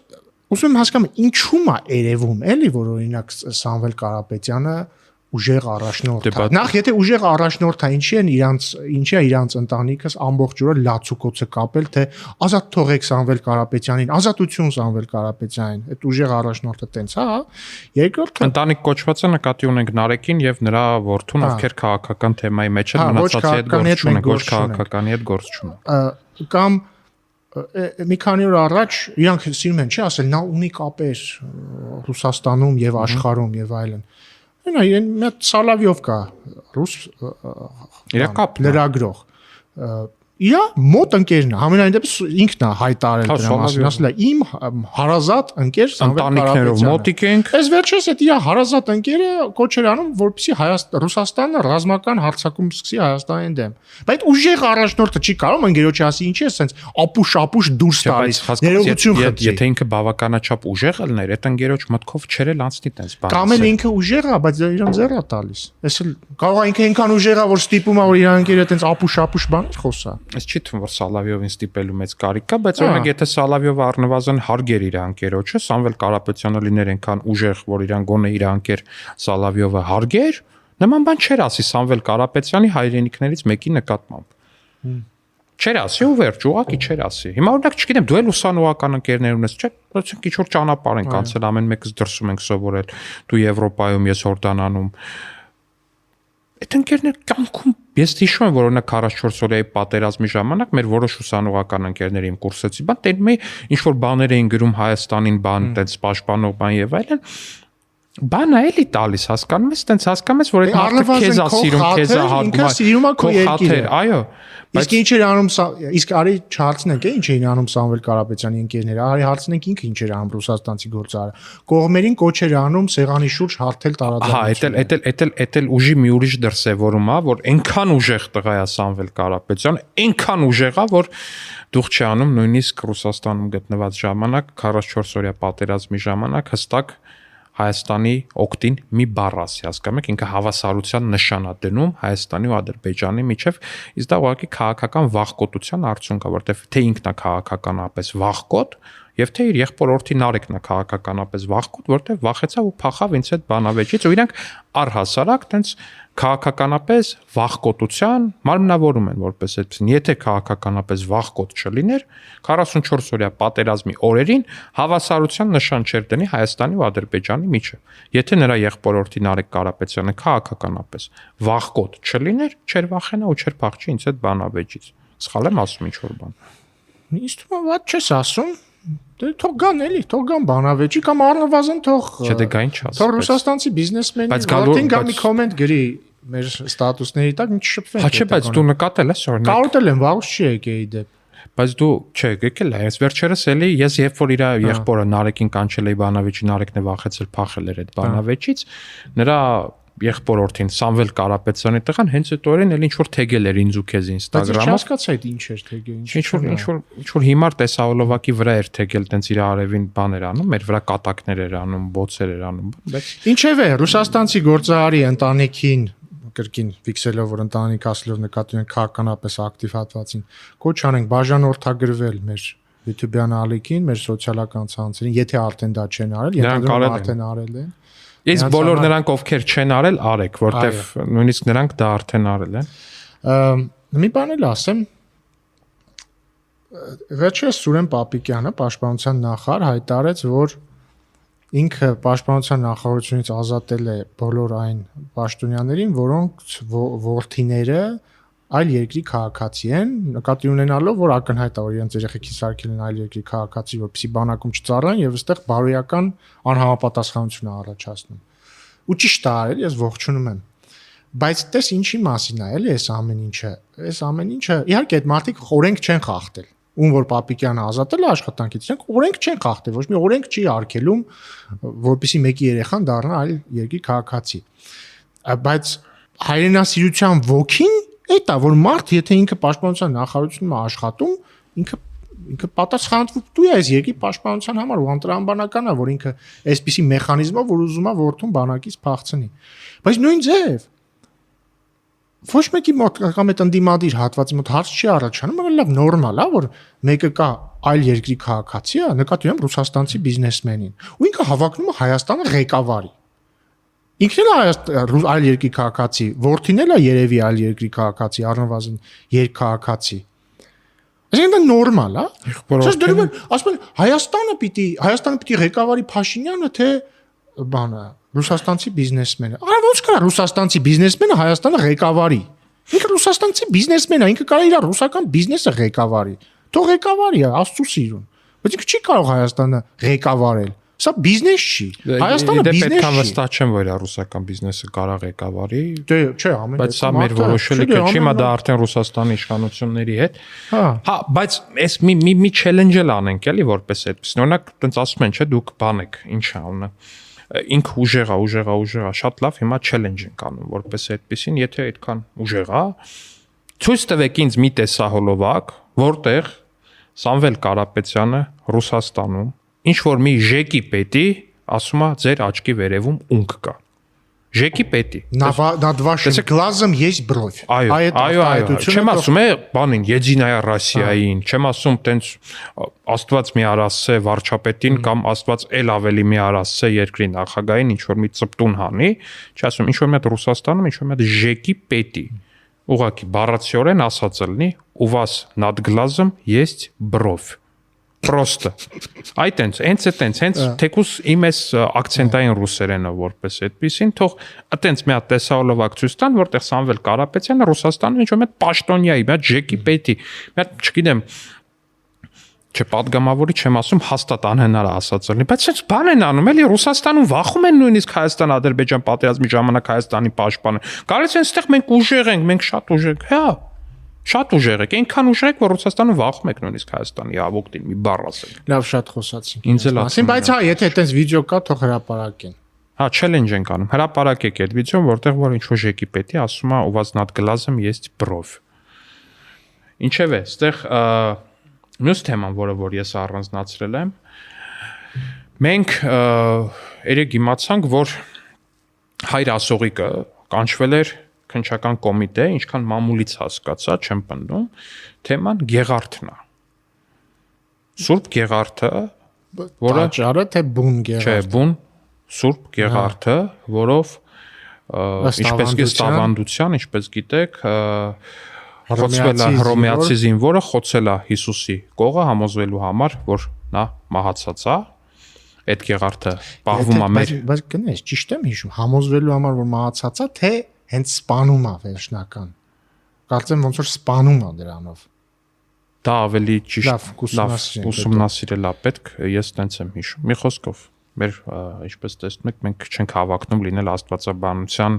ուզում եմ հասկանամ ինչու՞ է երևում, էլի որ օրինակ Սամվել Կարապետյանը ուժեղ առաջնորդ է։ Նախ եթե ուժեղ առաջնորդ է, ինչի է իրանց ընտանիքս ամբողջ օրը լացուկոցը կապել, թե ազատ թողեք Սամվել Կարապետյանին, ազատություն Սամվել Կարապետյանին։ Այդ ուժեղ առաջնորդը տենց, հա։ Երկրորդը ընտանիք կոչվածը նկատի ունենք Նարեկին եւ նրա որդուն, ովքեր քաղաքական թեմայի մեջ են, մնացածի հետ գործ չունեն, ոչ քաղաքականի հետ գործ չունեն։ Կամ մի քանի օր առաջ իրանք սիրում են, չի ասել, նա ունի կապեր Ռուսաստանում եւ աշխարհում եւ այլն։ Այնա մի հատ Սալավյով կա, ռուս լրագրող։ Իրա մոտ ընկերն է, համենայն դեպս ինքն է հայտարարել դրա մասին, ասել է իմ հարազատ ընկեր Սամվել Կարապետյանը։ Մոտիկ ենք։ Այս վերջերս այդ իրա հարազատ ընկերը կոչեր անում, որպեսզի Ռուսաստանը ռազմական հարձակում սկսի Հայաստանի դեմ։ Բայց ուժեղ առաջնորդը չի կարող ընկերոջը ասի ինչ է, ասենց ապուշ դուրս տալիս, ներողություն խնդրի։ Եթե ինքը բավականաչափ ուժեղ ելներ, այդ ընկերոջ մտքով չերել անցնի տենց բան։ Կամ էլ ինքը ուժեղ է, բայց իրան ձեռ է տալիս։ Էս էլ կարող է ինքը այնքան ուժեղ է, որ ստիպում է, որ իր ընկերը տենց ապուշ բաներ խոսա։ Այս չի թվում, որ Սալավյովին ստիպելու մեծ կարիք կա, բայց օրինակ եթե Սալավյովը առնվազն հարգեր իր անկերոջը, Սամվել Կարապետյանը լիներ այնքան ուժեղ, որ իրան գոնե իր անկեր Սալավյովը հարգեր, նման բան չէր ասի Սամվել Կարապետյանի հայրենիքներից մեկի նկատմամբ։ Չէր ասի ու վերջ, ուղղակի չէր ասի։ Հիմա օրինակ չգիտեմ, դու էլ ուսանողական ընկերներ ունես, չէ՞, ասենք ինչ որ ճանապարհ ենք անցել, ամեն մեկս դրսում ենք սովորել, դու Եվրոպայում, ես Հորդանանում։ Այդ ընկերներ կյանքում ես հիշում եմ, որ օրինակ 44 օրյայի պատերազմի ժամանակ մեր որոշ ուսանողական ընկերներ իմ կուրսեցի, բան տենում էի ինչ որ բաներ էին գրում Հայաստանին, բան, տենց պաշտպանող բան եւ այլն։ Բանը էլի տալիս, հասկանում ես, տենց հասկանում ես, որ այդ մարդը քեզ է սիրում, քեզ է հարգում, քո երկիրը, այո։ Իսկ ինչ էր անում, իսկ արի չհարցնենք, ինչ էին անում Սամվել Կարապետյանի ընկերները, արի հարցնենք ինքը ինչ էր անում ռուսաստանցի գործարարը։ Կողմերին կոչ էր անում սեղանի շուրջ հարթել տարածաշրջանը։ Հա, էդ ուժի մի ուրիշ դրսևորում է, որ այնքան ուժեղ տղա է Սամվել Կարապետյանը, այնքան ուժեղ է, որ դուք չի անում նույնիսկ Ռուսաստանում գտնված ժամանակ 44 օրյա պատերազմի ժամանակ հստակ Հայաստանի օկտին մի բառ ասի, հասկանում եք, ինքը հավասարության նշան է դնում Հայաստանի ու Ադրբեջանի միջև, իսկ դա ուղղակի քաղաքական վախկոտության արդյունք է, որտեղ թե ինքն է քաղաքականապես վախկոտ, եւ թե իր եղբորորդի Նարեկն է քաղաքականապես վախկոտ, որտեղ վախեցավ ու փախավ ինձ այդ բանավեճից, ու իրանք առհասարակ տենց քաղաքականապես վախկոտության մարմնավորում են որպես այդպես։ Եթե քաղաքականապես վախկոտ չլիներ, 44 օրյա պատերազմի օրերին հավասարության նշան չէր դնի Հայաստանի ու Ադրբեջանի միջև։ Եթե նրա եղբորորդի Նարեկ Կարապետյանը քաղաքականապես վախկոտ չլիներ, չէր վախենա ու չէր փախչի ինձ այդ բանավեճից։ Սխալ եմ ասում ինչ որ բան։ Ինձ թվում է ված չես ասում։ Դե թող գան էլի, թող գան բանավեճի կամ առնվազն թող։ Չէ, դե գա ինչ ասում։ Թող ռուսաստանցի բիզնեսմենին արդեն գա մի կոմենտ գրի մեր ստատուսների տակ, ինչ շփվենք։ Հա չէ, բայց դու նկատել ես օրինակ։ Կարոտել եմ, վաղուց չի եկել դեպ։ Բայց դու չէ, եկել ես վերջերս էլի, ես երբ որ իր եղբորը Նարեկին կանչել էի բանավեճի, Նարեկն է վախեցել փախել էր այդ բանավեճից, նրա եղբորորդին Սամվել Կարապետյանի տղան հենց այդ օրերին էլ ինչ որ թեգել էր ինձ ու քեզ Instagram-ով։ Բայց չհասկացա այդ ինչ էր թեգել, ինչ որ հիմար տեսահոլովակի վրա էր թեգել, տենց իր արևին բաներ անում, մեր վրա կատակներ էր անում, բոցեր էր անում, բայց ինչևէ ռուսաստանցի գործարարի ընտանիքին կրկին ֆիքսելով որ ընտանիք ասելով նկատի ունենք քաղաքականապես ակտիվ հատվածին կոչ անենք բաժանորդագրվել մեր YouTube-յան ալիքին, մեր սոցիալական ցանցերին, եթե արդեն դա չեն արել, եթե արդեն արել են։ Իսկ բոլոր նրանք ովքեր չեն արել, արեք, որտեվ նույնիսկ նրանք դա արդեն արել են։ Մի բան էլ ասեմ, վերջերս Սուրեն Պապիկյանը, Պաշտպանության նախարար, հայտարարեց, որ ինքը Պաշտպանության նախարարությունից ազատել է բոլոր այն պաշտոնյաներին, որոնց որդիները այլ երկրի քաղաքացի են, նկատի ունենալով, որ ակնհայտ է, որ իրենց երեխեքին սարքել են այլ երկրի քաղաքացի, որպեսզի բանակում չծառայեն եւ այստեղ բարոյական անհամապատասխանություն է առաջացնում։ Ու ճիշտ է արել, ես ողջունում եմ։ Բայց տես ինչի մասին է, էլի այս ամեն ինչը։ Այս ամեն ինչը իհարկե այդ մարդիկ օրենք չեն խախտել։ Ում որ Պապիկյանը ազատել է աշխատանքից, իրենք օրենք չեն խախտել, ոչ մի օրենք չի արգելում, որպեսզի մեկի երեխան դառնա այլ երկրի քաղաքացի։ Բայց հայրենասիրության ոգին Էտա որ մարդ եթե ինքը պաշտպանության նախարարությունում աշխատում, ինքը պատասխանատու է այս երկրի պաշտպանության համար ու անտրամաբանական է, որ ինքը այսպիսի մեխանիզմով որ ուզում է որդուն բանակից փախցնի։ Բայց նույն ձև ոչ մեկի մոտ կամ այդ ընդդիմադիր հատվածի մոտ հարց չի առաջանում, բայց լավ նորմալ է, որ մեկը կա այլ երկրի քաղաքացի է, նկատի ունեմ ռուսաստանցի բիզնեսմենին, ու ինքը հավակնում է Հայաստանը ղեկավարի։ Ինքն էլ այլ երկրի քաղաքացի, որդին էլ է երևի այլ երկրի քաղաքացի, առնվազն երկքաղաքացի։ Այսինքն դա նորմալ է։ Սա դրվում է, ասում են Հայաստանը պիտի ղեկավարի Փաշինյանը, թե բանը ռուսաստանցի բիզնեսմենը։ Արա ո՞նց կարա ռուսաստանցի բիզնեսմենը Հայաստանը ղեկավարի։ Ինքը ռուսաստանցի բիզնեսմեն է, ինքը կարող է իր ռուսական բիզնեսը ղեկավարի։ Թող ղեկավարի, Աստծո սիրուն։ Բայց ինքը չի կարող Հայաստանը ղեկավարել։ Սա բիզնես չի։ Հայաստանը բիզնես չի։ Վստահ չեմ, որ իր ռուսական բիզնեսը կարող ղեկավարի։ Դե չէ, ամեն բայց սա մեր որոշելի կետ չի, մա դա արդեն Ռուսաստանի իշխանությունների հետ։ Հա, բայց այս մի challenge-ել անենք էլի որպես այդպես։ Օրինակ, տենց ասում են, չէ, դուք բան եք, ինչ է անունը։ Ինքը ուժեղ է, շատ լավ, հիմա challenge ենք անում որպես այդպեսին, եթե այդքան ուժեղ է, ցույց տվեք ինձ մի տեսահոլովակ, որտեղ Սամվել Կարապետյանը Ռուսաստանում ինչ որ մի ժեկի պետի ասում է ձեր աչքի վերևում ունք կա։ Ժեկի պետի։ Над вашим глазом есть бровь։ Այո, չեմ ասում բանին, Եդինայա Ռոսիային, չեմ ասում տենց Աստված մի արասցե վարչապետին կամ Աստված էլ ավելի մի արասցե երկրի նախագահին ինչ որ մի ծպտուն հանի, չասում ինչ որ մի հատ Ռուսաստանում ինչ որ մի հատ ժեկի պետի։ Ուղղակի բառացիորեն ասած լինի, у вас над глазом есть бровь։ Просто այտենց հենց թեկուս իմ էս ակցենտային ռուսերենը որպես այդպեսին թող այտենց մի հատ տեսահոլովակ ցույց տան որտեղ Սամվել Կարապետյանը Ռուսաստանում ինչ որ մի հատ պաշտոնյայի մի հատ ջեկի պետի մի հատ չգիտեմ չէ պատգամավորի չեմ ասում հաստատ անհնար է ասած լինի բայց sense բան են անում էլի Ռուսաստանում վախում են նույնիսկ Հայաստան-Ադրբեջան պատերազմի ժամանակ Հայաստանի պաշտպանը կարելի է այստեղ մենք ուժեղ ենք մենք շատ ուժեղ ենք հա Շատ ուժեղ եք, այնքան ուժեղ եք, որ Ռուսաստանը վախում եք նույնիսկ Հայաստանի ավոկտին մի բառ ասել։ Լավ, շատ խոսացինք։ Ինձ էլ ասում։ Բայց հա, եթե այտենց վիդեո կա, թող հրապարակեն։ Հա, challenge ենք անում։ Հրապարակեք այդ վիդեոն, որտեղ որ ինչ որ ժեկի պետի ասում է, у вас над глазом есть бровь։ Ինչևէ, այստեղ մյուս թեման, որը որ ես առանձնացրել եմ, մենք երեք իմացանք, որ հայր ասողիկը կանչվել էր քննչական կոմիտե, ինչքան մամուլից հասկացա, չեմ պնդում, թեման Գեղարդն է։ Սուրբ Գեղարդը, որը ճարը թե բուն Գեղարդը։ Չէ, բուն Սուրբ Գեղարդը, որով ինչպես գստավանդության, ինչպես գիտեք, խոցվել է հռոմեացի զինվորը, խոցել է Հիսուսի կողը համոզվելու համար, որ նա մահացած է։ Այդ Գեղարդը պահվում է մեր։ Բայց գնես, ճիշտ եմ հիշում, համոզվելու համար, որ մահացած է, թե հենց սպանում է վերջնական։ Կարծեմ ոնց որ սպանում է դրանով։ Դա ավելի ճիշտ լավ ուսումնասիրել է պետք, ես տենց եմ հիշում։ Մի խոսքով, մեր ինչպես տեսնում եք, մենք չենք հավակնում լինել աստվածաբանության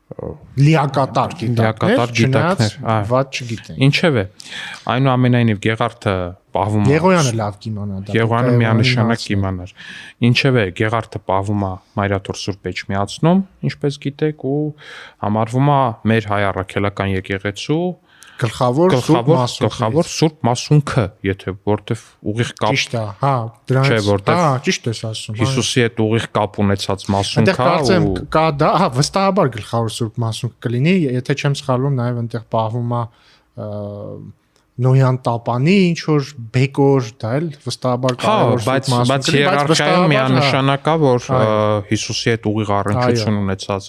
լիակատար գիտակներ, ված չգիտենք։ Ինչևէ, այնուամենայնիվ Գեղարդը պահվում է։ Եղոյանը լավ կիմանա դա։ Եղոյանը միանշանակ կիմանար։ Ինչևէ, Գեղարդը պահվում է Մայրաթոր Սուրբ Էջմիածնում, ինչպես գիտեք, ու համարվում է մեր հայ առաքելական եկեղեցու գլխավոր Սուրբ Մասունքը, եթե որտեվ ուղիղ կապ ճիշտ է, հա, դրանից, հա, ճիշտ ես ասում։ Հիսուսի հետ ուղիղ կապ ունեցած Մասունքա ու կարծեմ կա դա, հա, վստահաբար գլխավոր Սուրբ Մասունքը կլինի, եթե չեմ սխալվում, նաև այնտեղ պահվում է Նոյան տապանի ինչ որ բեկոր, դա էլ վստահաբար կարևոր Սուրբ Մասունքը, բայց հիերարխիայում միանշանակ է, որ Հիսուսի հետ ուղիղ առնչություն ունեցած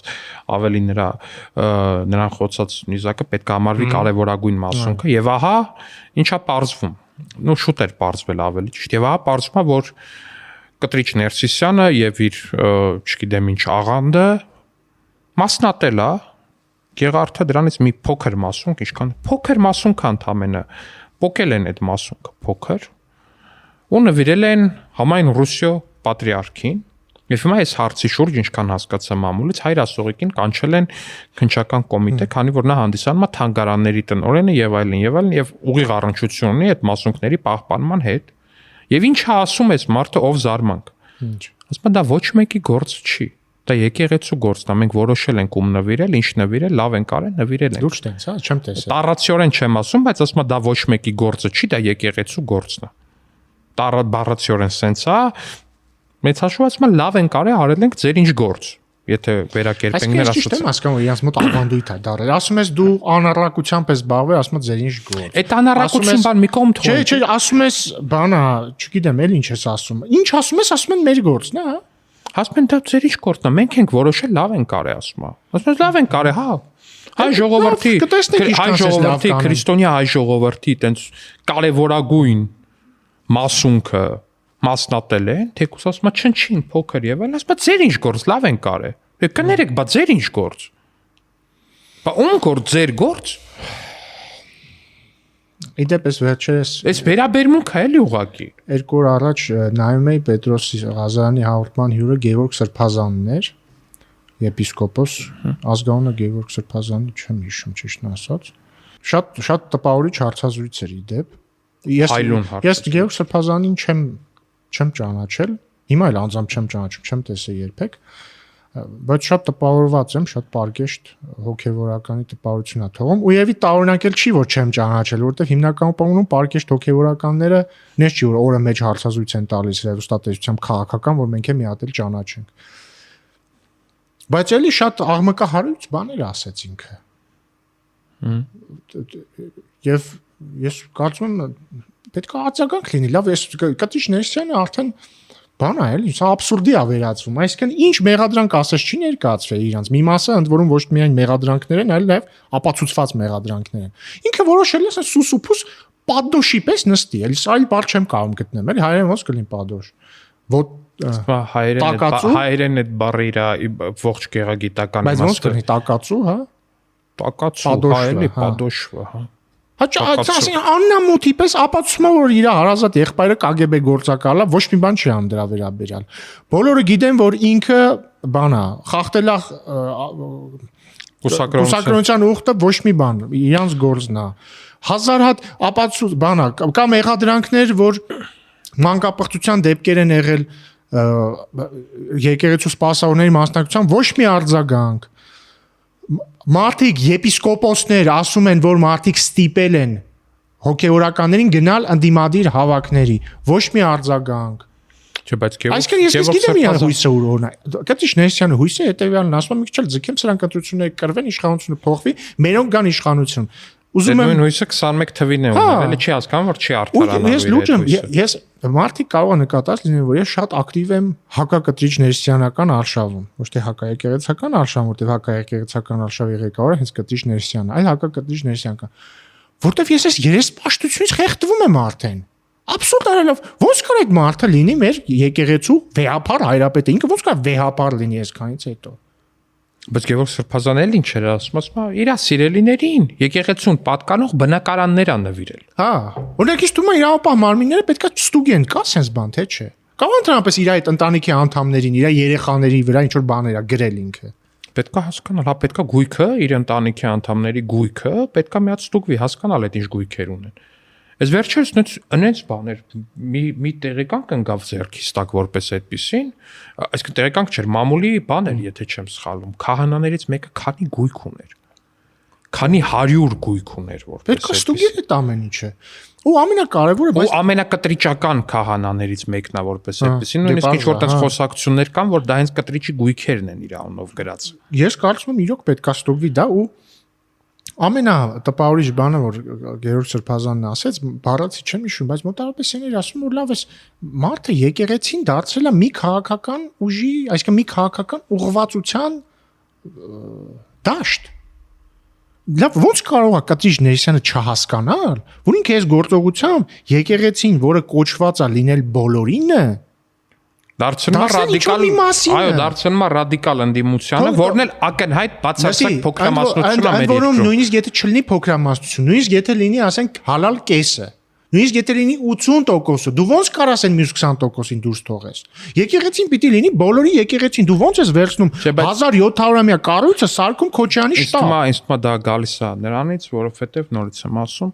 ավելի նրան խոցած նիզակը պետք է համարվի կարևորագույն Մասունքը եւ ահա ինչա պարզվում։ Նու շուտ էր պարզվել ավելի ճիշտ եւ ահա պարզվում է, որ Կտրիչ Ներսիսյանը եւ իր չգիտեմ ինչ աղանդը մասնատել է Գեղարդը դրանից մի փոքր մասունք, ինչքան փոքր մասունք ընդամենը փոկել են այդ մասունքը փոքր ու նվիրել են համայն Ռուսիո պատրիարքին եւ հիմա այս հարցի շուրջ ինչքան հասկացա մամուլից հայր ասողիկին կանչել են քննչական կոմիտե, քանի որ նա հանդիսանում է թանգարանների տնօրենը եւ այլն եւ ուղիղ առնչություն ունի այդ մասունքների պահպանման հետ եւ ինչա ասում էս մարդը ով զարմանք ասում դա ոչ մեկի գործ չի դա եկեղեցու գործն է, մենք որոշել ենք ում նվիրել, ինչ նվիրել, լավ ենք արել, նվիրել ենք։ Լուրջ տենց, հա, չեմ տեսել։ Տառացիորեն չեմ ասում, բայց ասում եմ դա ոչ մեկի գործը չի, դա եկեղեցու գործն է։ Բառացիորեն սենց է, մեծ հաշվով ասում եմ լավ ենք արել ենք ձեր ինչ գործ։ Եթե վերակերպենք նրա շուտ։ Այսինքն ճիշտ եմ հասկանում, իրանց մոտ ավանդույթ է դարել։ Ասում ես դու անառակությամբ ես զբաղվել, ասում ես ձեր ինչ գործ։ Այդ անառակություն բան մի կողմ թողնի։ Չէ, ասում ես բանա, չգիտեմ, էլ ինչ ես ասում։ Ինչ ասում ես, ասում են մեր գործն է, հա։ Ասում են դա ձեր ինչ գործն է, մենք ենք որոշել լավ են կարե ասում է։ Ասում են լավ են կարե, հա։ Հայ ժողովրդի, քրիստոնյա հայ ժողովրդի տենց կարևորագույն մասունքը մասնատել են, թեկուզ ասում է չնչին փոքր եւ այլն, ասում է ձեր ինչ գործ, լավ են կարե։ Կներեք, բա ձեր ինչ գործ։ Բա ում գործ, ձեր գործ։ Իդեպ վերջերս Այս վերաբերմունքը էլի ուղակի։ 2 օր առաջ նայում էի Պետրոսի Ղազարյանի հաղորդման հյուրը Գևորգ Սրբազանն էր, եպիսկոպոս, ազգանունը Գևորգ Սրբազանի չեմ հիշում ճիշտն ասած։ Շատ տպավորիչ հարցազրույց էր իդեպ։ Ես Գևորգ Սրբազանին չեմ ճանաչել, հիմա էլ անձամբ չեմ ճանաչում, չեմ տեսել երբեք, բայց շատ տպավորված եմ, շատ պարկեշտ հոգևորականի տպավորություն է թողում ու եւի տարօրինակել չի որ չեմ ճանաչել, որովհետեւ հիմնականում պարկեշտ հոգևորականները նես չի որ օրը մեջ հարցազրույց են տալիս հեռուստատեսությամբ քաղաքական, որ մենք մի հատ էլ ճանաչենք։ Բայց էլի շատ աղմկահարույց բաներ ասեց ինքը։ Եվ ես կարծում եմ պետք է արձագանք լինի, լավ, ես Կտիչ Ներսյանը արդեն բան է էլի, սա աբսուրդի է վերածվում, այսինքն ինչ մեղադրանք ասես չի ներկայացվել իրանց։ Մի մասը ընդ որում ոչ միայն մեղադրանքներ են, այլ նաև ապացուցված մեղադրանքներ են։ Ինքը որոշել է սուսուփուս падոշի պես նստի, էլի սա այլ բառ չեմ կարող գտնել, էլի հայերեն ոնց կլինի падոշ։ Հայերեն այդ բառը իր ողջ գեղագիտական իմաստը։ Բայց ոնց կլինի տակածու, հա։ Տակածու, այլի падոշվա, հա։ Ասին աննամոթի պես ապացուցում է որ իր հարազատ եղբայրը KGB գործակալա, ոչ մի բան չի անում դրա վերաբերյալ։ Բոլորը գիտեն որ ինքը բան է, խախտել է կուսակրոնության ուխտը, ոչ մի բան, իրանց գործն է։ Հազար հատ ապացույց բան է, կա մեղադրանքներ, որ մանկապղծության դեպքեր են եղել եկեղեցու սպասավորների մասնակցությամբ, ոչ մի արձագանք։ Մարդիկ եպիսկոպոսներ ասում են, որ մարդիկ ստիպել են հոգևորականներին գնալ ընդդիմադիր հավաքների, ոչ մի արձագանք։ Չէ, բայց այսինքն ես գիտեմ իր հույսը ուր է։ Կտիչ Ներսյանը հույսը հետեւյալն ասում եմ, մի քիչ ձգեմ սրանք ընտրությունները կրվեն, իշխանությունը փոխվի, մերոնք գան իշխանություն։ Ուզում եմ հույսը 21 թվին է ունենալ, էլի չի հասկանում, որ չի արդարանալու։ Ես լուրջ եմ, ես մարդիկ կարող են նկատած լինեն, որ ես շատ ակտիվ եմ հակակտրիչ ներսյանական արշավում, ոչ թե հակաեկեղեցական արշավ, որտեղ հակաեկեղեցական արշավի ղեկավարը հենց Կտրիչ Ներսյանն է, այլ հակակտրիչ ներսյանական։ Որտեվ ես այս երեսպաշտությունից խեղդվում եմ արդեն։ Աբսուրդ արելով, ոնց կար այդ մարդը լինի մեր եկեղեցու վեհապար հայրապետը, ինքը ոնց կար վեհապար լինի այսքանից հետո։ Բայց Գևորգ Սրբազանն էլ ինչ էր ասում, իր սիրելիներին եկեղեցուն պատկանող բնակարաններ ա նվիրել։ Հա, օրինակ իսկ դու իրավապահ մարմինները պետքա ստուգեն, կա sense բան, թե չէ։ Կամ ընդհանրապես իր այդ ընտանիքի անդամներին, իր երեխաների վրա ինչ որ բաներ ա գրել ինքը։ Պետքա հասկանալ, հա պետքա գույքը, իր ընտանիքի անդամների գույքը, պետքա մի հատ ստուգվի, հասկանալ այդ ինչ գույքեր ունեն։ Այս վերջերս այնց բաներ մի տեղեկանք ընկավ ձեռքիս տակ որպես այդպեսին, այսինքն տեղեկանք չէր, մամուլի բաներ, եթե չեմ սխալվում, քահանաներից մեկը քանի գույք ուներ։ Քանի 100 գույք ուներ որպես։ Պետք է ստուգել այդ ամեն ինչը։ Ու ամենակարևորը, բայց ամենակտրիճական քահանաներից մեկն է որպես այդպեսին, նույնիսկ ինչ որ տես խոսակցություններ կան, որ դա հենց կտրիճի գույքերն են իր անունով գրած։ Ես կարծում եմ իրոք պետք է ստուգվի դա ու ամենատպավորիչ բանը որ Գևորգ Սրբազանն ասեց, բառացի չեմ հիշում, բայց մոտավորապես այն էր ասում որ լավ էս մարդը եկեղեցին դարձրել է մի քաղաքական ուժի, այսինքն մի քաղաքական ուղղվածության դաշտ։ Լավ ո՞նց կարող է Կտրիչ Ներսյանը չհասկանալ, որ ինքը այս գործողությամբ եկեղեցին, որը կոչված է լինել բոլորինը, դարձնում է ռադիկալ, այո, դարձնում է ռադիկալ ընդդիմությանը, որն էլ ակնհայտ բացարձակ փոքրամասնություն է մեր երկրում։ Նույնիսկ եթե չլինի փոքրամասնություն, նույնիսկ եթե լինի, ասենք, հալալ կեսը, նույնիսկ եթե լինի 80%-ը, դու ոնց կարաս այն մյուս 20%-ին դուրս թողես։ Եկեղեցին պիտի լինի բոլորի եկեղեցին, դու ոնց ես վերցնում 1700-ամյա կառույցը Սարգսում Քոչարյանի շտապ։ Ինձ թվում է դա գալիս է նրանից, որովհետև նորից եմ ասում,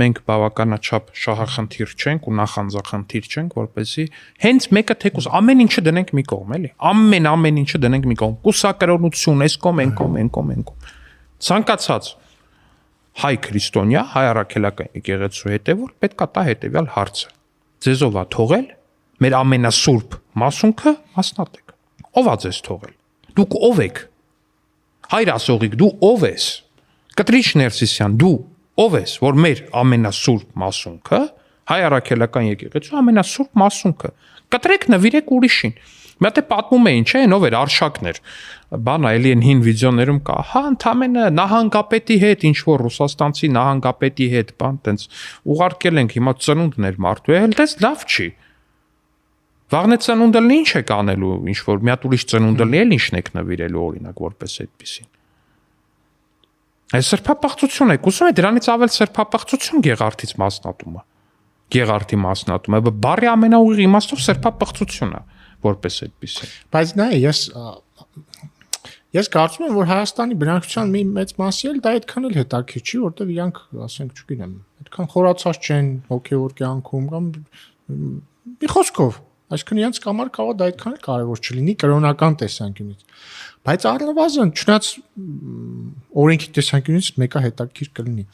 մենք բավականաչափ շահախնդիր չենք ու նախանձախնդիր չենք, որպեսզի հենց մեկը թեկուզ ամեն ինչը դնենք մի կողմ, էլի։ Ամեն ինչը դնենք մի կողմ։ Կուսակրոնություն, այս կողմ, այն կողմ, այն կողմ, այն կողմ։ Ցանկացած հայ քրիստոնյա, հայ առաքելական եկեղեցու հետևոր պետք է տա հետևյալ հարցը։ Ձեզով է թողել մեր ամենասուրբ մասունքը մասնատեք։ Ո՞վ է ձեզ թողել։ Դուք ո՞վ եք։ Հայր ասողիկ, դու ո՞վ ես։ Կտրիչ Ներսիսյան, դու ո՞վ ես, որ մեր ամենասուրբ մասունքը, հայ առաքելական եկեղեցու ամենասուրբ մասունքը, կտրեք նվիրեք ուրիշին։ Մի հատ է պատմում էին, չէ, նով էր Արշակներ։ Բանա էլի են հին վիդեոներում կա։ Հա, ընդամենը նահանգապետի հետ, ինչ որ ռուսաստանցի նահանգապետի հետ, բան տենց ուղարկել ենք հիմա ծնունդներ մարդու, էլ դες լավ չի։ Վաղնե ծնունդը լինի ինչ եք անելու, ինչ որ մի հատ ուրիշ ծնունդը լինի, էլ ինչն եք նվիրելու օրինակ որպես այդպեսին։ Այս սրբապղծություն է, կուսում է դրանից ավել սրբապղծություն Գեղարդից մասնատումը։ Գեղարդի մասնատումը, բառի ամենաուղիղ իմաստով սրբապղծությունն է, որպես այդպեսին։ Բայց նա ես կարծում եմ, որ Հայաստանի բնակչության մի մեծ մասի էլ դա այդքան էլ հետաքրքիր չի, որտեղ իրանք, ասենք, չգիտեմ, այդքան խորացած չեն հոգևոր կյանքում կամ մի խոսքով, այսինքն իրանք կամար կարող դա այդքան էլ կարևոր չլինի կրոնական տեսանկյունից։ Բայց առնվազն չնայած օրենքի տեսանկյունից մեկը հետաքրքիր կլինի։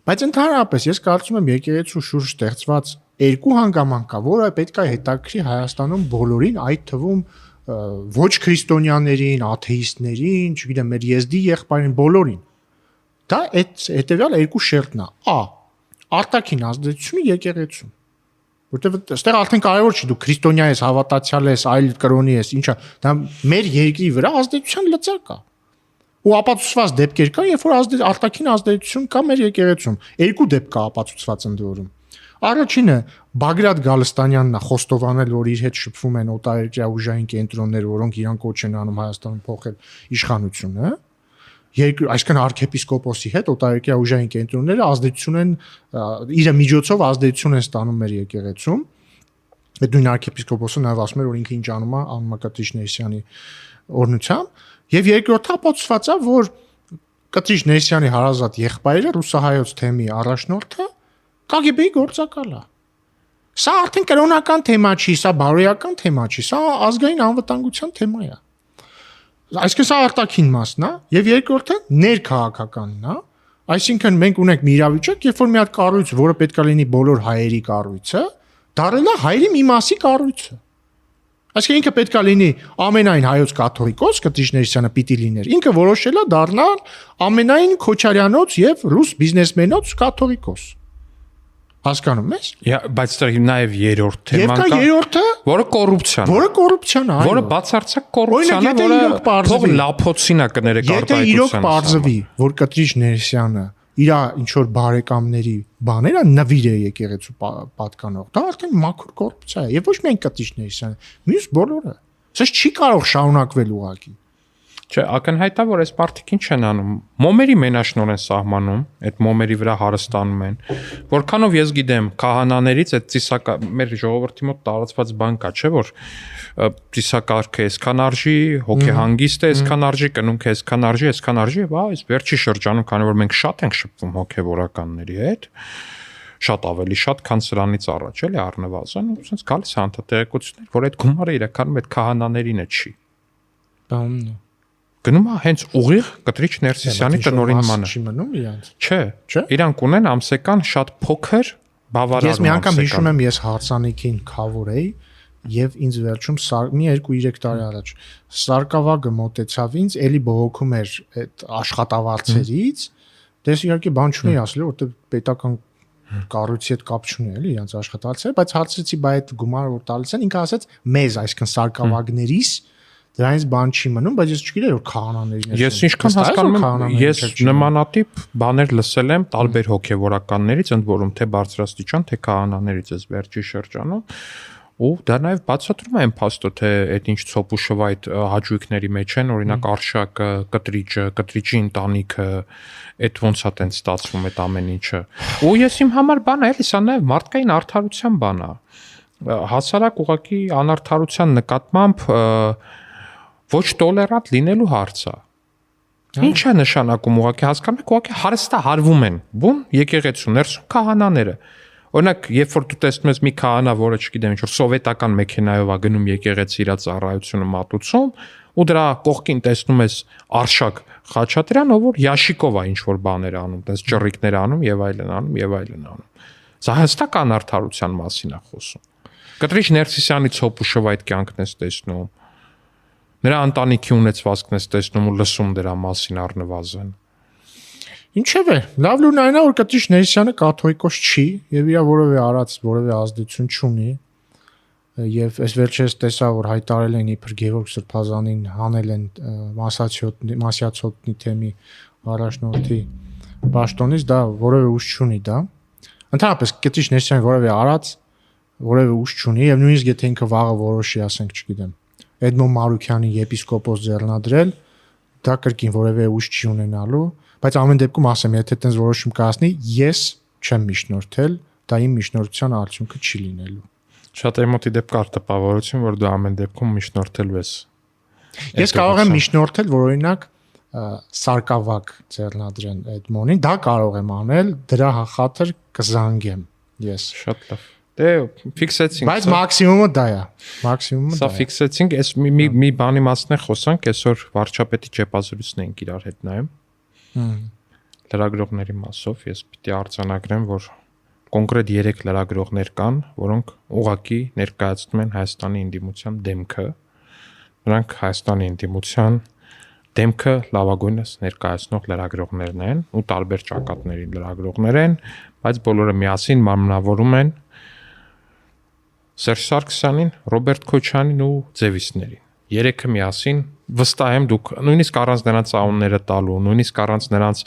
Բայց ընդհանրապես ես կարծում եմ եկեղեցու շուրջ ստեղծված երկու հանգամանք կա, որը պետք է հետաքրքրի Հայաստանում բոլորին, այդ թվում ոչ քրիստոնյաներին, աթեիստներին, չգիտեմ, մեր եզդի եղբայրին բոլորին։ Դա այդ հետեւյալ երկու շերտն է։ Ա. Արտաքին ազդեցությունը եկեղեցու։ Որտեւ այստեղ արդեն կարևոր չի դու քրիստոնյա ես, հավատացյալ ես, այլ կրոնի ես, ինչա, դա մեր երկրի վրա ազդեցության լծակ է։ Ու ապացուցված դեպքեր կան, երբ որ արտաքին ազդեցություն կա մեր եկեղեցում։ Երկու դեպք կա ապացուցված ընդ որում։ Առաջինը Բագրատ Գալստանյանն է խոստովանել, որ իր հետ շփվում են օտարերկրյա ուժային կենտրոններ, որոնք իրան կոչ են անում Հայաստանում փոխել իշխանությունը։ Այսինքն arczepiskoposi հետ օտարերկրյա ուժային կենտրոնները ազդեցություն են իր միջոցով ազդեցություն են ստանում մեր եկեղեցում։ Այդ նույն arczepiskoposը նաև ասում էր, որ ինքը ինչ անում է Կտրիչ Ներսյանի օրհնությամբ, եւ երկրորդը ապացուցված է, որ Կտրիչ Ներսյանի հարազատ եղբայրը ռուսահայոց թեմի առաջնորդը KGB-ի գործակալ է։ Սա արդեն կրոնական թեմա չի, սա բարոյական թեմա չի, սա ազգային անվտանգության թեմա է։ Այսինքն սա արտաքին մասն է, եւ երկրորդը ներքաղաքականն է, այսինքն մենք ունենք մի իրավիճակ, երբ որ մի հատ կառույց, որը պետք է լինի բոլոր հայերի կառույցը, դառել է հայերի մի մասի կառույցը։ Այսինքն ինքը պետք է լինի ամենայն հայոց կաթողիկոս, Կտրիչ Ներսյանը պիտի լիներ։ Ինքը որոշել է դառնալ ամենայն քոչարյանոց եւ ռուս բիզնեսմենոց կաթողիկոս։ Հասկանում ես։ Բայց դեռ նաև երրորդ թեման կա։ Եվ կա երրորդը, որը կոռուպցիան է։ Որը կոռուպցիան է, այո։ Որը բացարձակ կոռուպցիան է, որը թող լափոցին է կներեք արտահայտության։ Եթե իրոք պարզվի, որ Կտրիչ Ներսյանը իր ինչ որ բարեկամների բաները նվիր է եկեղեցու պատկանող, դա արդեն մաքուր կոռուպցիա է, եւ ոչ միայն Կտրիչ Ներսյանը, մյուս բոլորը։ Սա չի կարող շարունակվել ուղղակի։ Չէ, ակնհայտ է, որ այս պարտիկին չեն անում։ Մոմերի մենաշնոր են սահմանում, այդ մոմերի վրա հարստանում են։ Որքանով ես գիտեմ, քահանաներից այդ ծիսակա մեր ժողովրդի մոտ տարածված բան կա, չէ՞ որ ծիսակարգը այսքան արժի, հոգեհանգիստը այսքան արժի, կնունքը այսքան արժի, եւ այս վերջի շրջանում, քանի որ մենք շատ ենք շփվում հոգեվորականների հետ, շատ ավելի շատ, քան սրանից առաջ էլի առնվազն, ու sense գալիս հանդարտեղեկություններ, որ այդ գումարը իրականում այդ քահանաներին է չի։ Բանն է։ Գնում է հենց ուղիղ Կտրիչ Ներսիսյանի տնօրինմանը։ Չի մնում իրանց։ Չէ։ Իրանք ունեն ամսական շատ փոքր բավարարում։ Ես մի անգամ հիշում եմ, ես հարսանիքին խավոր էի եւ ինձ վերջում մի 2-3 տարի առաջ սարկավագը մոտեցավ ինձ, էլի բողոքում էր այդ աշխատավարձերից։ Դες իհարկե բան չունեի ասել, որտեղ պետական կառույցի հետ կապ չունի էլի իրանց աշխատավարձերը, բայց հարցրեցի բայ այդ գումարը որ տալիս են, ինքը ասաց մեզ, այսինքն սարկավագներիս դրանից բան չի մնում, բայց ես չգիտեի որ քահանաներին է։ Ես ինչքան հասկանում եմ, ես նմանատիպ բաներ լսել եմ տարբեր հոգևորականներից, ընդ որում թե բարձրաստիճան, թե քահանաներից էս վերջի շրջանում, ու դա նաև բացատրում է այն փաստը, թե այդ ինչ ցոփ ու շվայտ հաճույքների մեջ են, օրինակ Արշակը, Կտրիչը, Կտրիչի ընտանիքը, այդ ոնց է տենց ստացվում այդ ամեն ինչը։ Ու ես իմ համար բան է, էլի սա նաև մարդկային արդարության բան է։ Հասարակ ուղղակի անարդարության նկատմամբ ոչ տոլերանտ լինելու հարց է։ Ինչ է նշանակում ուղղակի հասկանում եք, ուղղակի հարստահարվում են բուն եկեղեցու ներսում քահանաները։ Օրինակ, երբ որ դու տեսնում ես մի քահանա, որը չգիտեմ, ինչ որ սովետական մեքենայով է գնում եկեղեցի իր ծառայությունը մատուցում, ու դրա կողքին տեսնում ես Արշակ Խաչատրյան, ով որ Յաշիկով է ինչ որ բաներ անում, տես ճռիկներ անում եւ այլն անում եւ այլն անում։ Սա հստակ անարդարության մասին է խոսում։ Կտրիչ Ներսիսյանի ցոփ ու շվայտ կյանքն ես տեսնում։ Նրա ընտանիքի ունեցվածքն ես տեսնում ու լսում դրա մասին առնվազն։ Ինչևէ, լավ լուրն այն է, որ Կտրիչ Ներսյանը կաթողիկոս չի եւ իր որևէ արած որևէ ազդեցություն չունի եւ այս վերջերս տեսա որ հայտարարել են իբր Գևորգ Սրբազանին հանել են Մասյացոտնի թեմի առաջնորդի պաշտոնից, դա որևէ ուժ չունի դա։ Ընդհանրապես Կտիչ Ներսյանը որևէ արած որևէ ուժ չունի եւ նույնիսկ եթե ինքը վաղը որոշի, ասենք, չգիտեմ, Էդմոն Մարուքյանին եպիսկոպոս ձեռնադրել, դա կրկին որևէ ուժ չի ունենալու, բայց ամեն դեպքում ասեմ, եթե այդպես որոշում կայացնի, ես չեմ միջնորդել, դա իմ միջնորդության արդյունքը չի լինելու։ Շատ էմոտի դեպք կար տպավորություն, որ դու ամեն դեպքում միջնորդելու ես։ Ես կարող եմ միջնորդել, որ օրինակ Սարգսակ ձեռնադրեն Էդմոնին, դա կարող եմ անել, դրա խաթր կզանգեմ ես։ Շատ լավ։ Դե ֆիքսեցինք։ Բայց մաքսիմումը դա է։ Մաքսիմումը սա ֆիքսեցինք, այս մի բանի մասն է խոսանք, այսօր վարչապետի ճեպազրույցն էինք իրար հետ նայում։ Լրագրողների մասով ես պիտի արձանագրեմ, որ կոնկրետ 3 լրագրողներ կան, որոնք ուղղակի ներկայացնում են Հայաստանի ինդիմության դեմքը։ Նրանք Հայաստանի ինդիմության դեմքը լավագույնս ներկայացնող լրագրողներն են ու տարբեր ճակատների լրագրողներ են, բայց բոլորը միասին մարմնավորում են Սերժ Սարգսյանին, Ռոբերտ Քոչարյանին ու Ձևիսներին։ Երեքը միասին վստահ եմ դուք նույնիսկ առանց նրանց անունները տալու, նույնիսկ առանց նրանց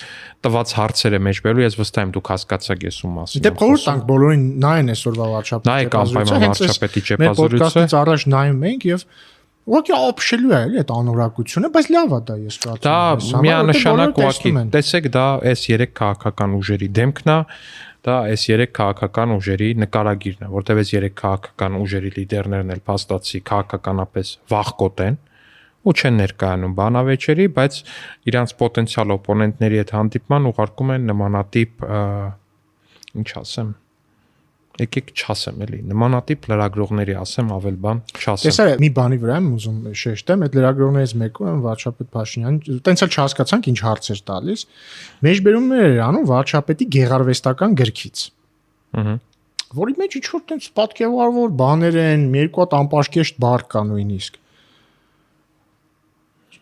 տված հարցերը մեջբերելու, ես վստահ եմ դուք հասկացաք ես ում մասին։ Դե խորհուրդ տանք բոլորին նայեն այսօրվա վարչապետի ճեպազրույցը։ Նայեք անպայման վարչապետի ճեպազրույցը։ Մեր ոդկասթից առաջ նայում ենք եւ ուղղակի ապշելու է էլի այդ անորակությունը, բայց լավ է դա ես կարծում եմ։ Դա միանշանակ ուղղակի տեսեք, դա այս 3 քաղաքական ուժերի դեմքն է, դա այս 3 քաղաքական ուժերի նկարագիրն է, որտեղ այս 3 քաղաքական ուժերի լիդերներն էլ փաստացի քաղաքականապես վախկոտ են ու չեն ներկայանում բանավեճերի, բայց իրանց պոտենցիալ օպոնենտների հետ հանդիպման ուղարկում են նմանատիպ, ինչ ասեմ, եկեք չասեմ էլի, նմանատիպ լրագրողների ասեմ, ավել բան չասեմ։ Տեսա մի բանի վրա եմ ուզում շեշտեմ, այդ լրագրողներից մեկը վարչապետ Փաշինյանը, տենց էլ չհասկացանք ինչ հարցեր տալիս, մեջբերումներ էր անում վարչապետի գեղարվեստական գրքից։ Որի մեջ ինչ-որ տենց պատկերավոր բաներ են, մի երկու հատ անպաշկեշտ բառ կա նույնիսկ։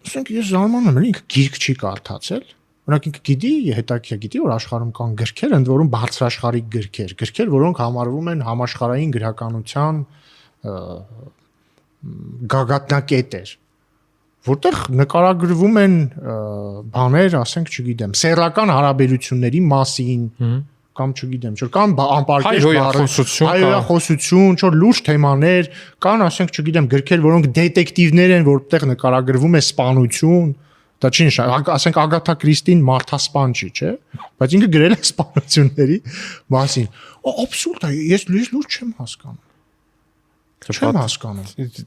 Ասենք ես զարմանում եմ, ինքը գիրք չի կարդացել։ Օրինակ ինքը գիտի, հետաքրքիր գիտի, որ աշխարհում կան գրքեր, ընդ որում բարձրաշխարհիկ գրքեր, որոնք համարվում են համաշխարհային գրականության գագաթնակետեր, որտեղ նկարագրվում են բաներ, ասենք, չգիտեմ, սեռական հարաբերությունների մասին, կամ չգիտեմ, չէ՞, կամ անպարկեշտ հայրախոսություն, չէ՞, լուրջ թեմաներ, կան, ասենք, չգիտեմ, գրքեր, որոնք դետեկտիվներ են, որտեղ նկարագրվում է սպանություն, դա չի նշանակում, ասենք Ագաթա Կրիստին մարդասպան չի, չէ՞, բայց ինքը գրել է սպանությունների մասին։ Աբսուրդ է, ես լուրջ չեմ հասկանում։ Չեմ հասկանում։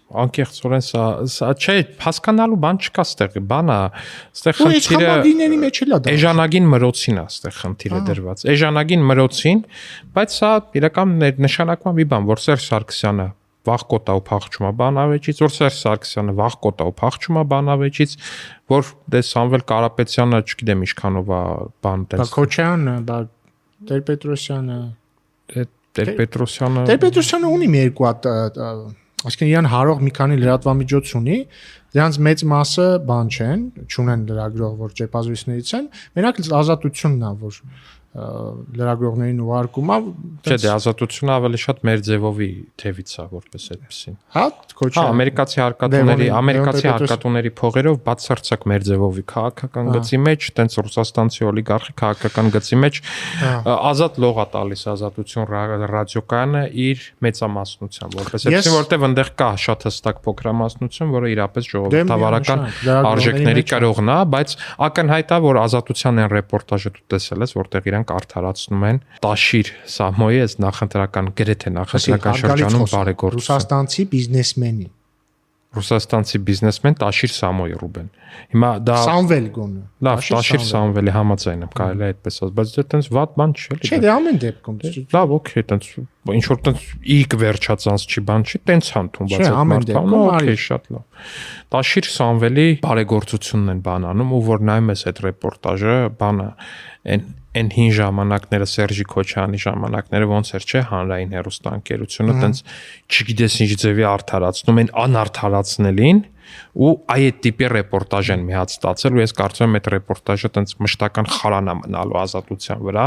Անկեղծորեն սա չէ, հասկանալու բան չկա ստեղ, բանա, ստեղ խնդիրը խմբագիրների մեջ էլա դա։ Էժանագին մրոցին է ստեղ խնդիրը դրված։ Էժանագին մրոցին, բայց սա իրական նշանակման մի բան, որ Սերժ Սարգսյանը վախկոտ է ու փախչում է բանավեճից, որ Սերժ Սարգսյանը վախկոտ է ու փախչում է բանավեճից, որ դե Սամվել Կարապետյանը, չգիտեմ ինչքանով է բան տես։ Բա Քոչարյանը, բա Տեր-Պետրոսյանը, Տեր-Պետրոսյանը ունի մի երկու հատ, այսինքն իրան հարող մի քանի լրատվամիջոց ունի, դրանց մեծ մասը բան չեն, չունեն լրագրող, որ ճեպազրույցներից են, մենակ Ազատությունն է, որ լրագրողներին ուղարկում է։ Չէ, դե Ազատությունը ավելի շատ մեր ձևովի թևից է, որպես այդպեսին։ Հա, Քոչարյան։ ամերիկացի հարկատուների փողերով բացարձակ մեր ձևովի քաղաքական գծի մեջ, տենց ռուսաստանցի օլիգարխի քաղաքական գծի մեջ ազատ լող է տալիս Ազատություն ռադիոկայանը իր մեծամասնությամբ, որպես այդպեսին, որտեղ այնտեղ կա շատ հստակ փոքրամասնություն, որը իրապես ժողովրդավարական արժեքների կրողն է, բայց ակնհայտ է, որ Ազատության այն ռեպորտաժը դու տեսել ես, որտեղ իրանք արդարացնում են Տաշիր Սամոյի այս նախընտրական գրեթե նախընտրական շրջանում բարեգործություն Ռուսաստանցի բիզնեսմեն Տաշիր Սամոյի Ռուբեն։ Հիմա դա Սամվել գոնը։ Լավ, Տաշիր Սամվելի համաձայն եմ, կարելի է այդպես ասել, բայց դա տենց վատ բան չի էլի։ Չէ, դե ամեն դեպքում։ Լավ, օքեյ, տենց ինչ որ տենց իգ վերջացած չի բան չի, տենց հանդում, բայց այդ մարդը, օքեյ, շատ լավ։ Տաշիր Սամվելի բարեգործությունն են բան անում, ու որ նայում ես այդ ռեպորտաժը, բանը այն հին ժամանակները Սերժի Քոչարյանի ժամանակները ոնց էր, չէ, հանրային հեռուստաընկերությունը տենց չգիտես ինչ ձևի արդարացնում են անարդարացնելին, ու այդ տիպի ռեպորտաժ են մի հատ ստացել ու ես կարծում եմ այդ ռեպորտաժը տենց մշտական խարանա մնալու ազատության վրա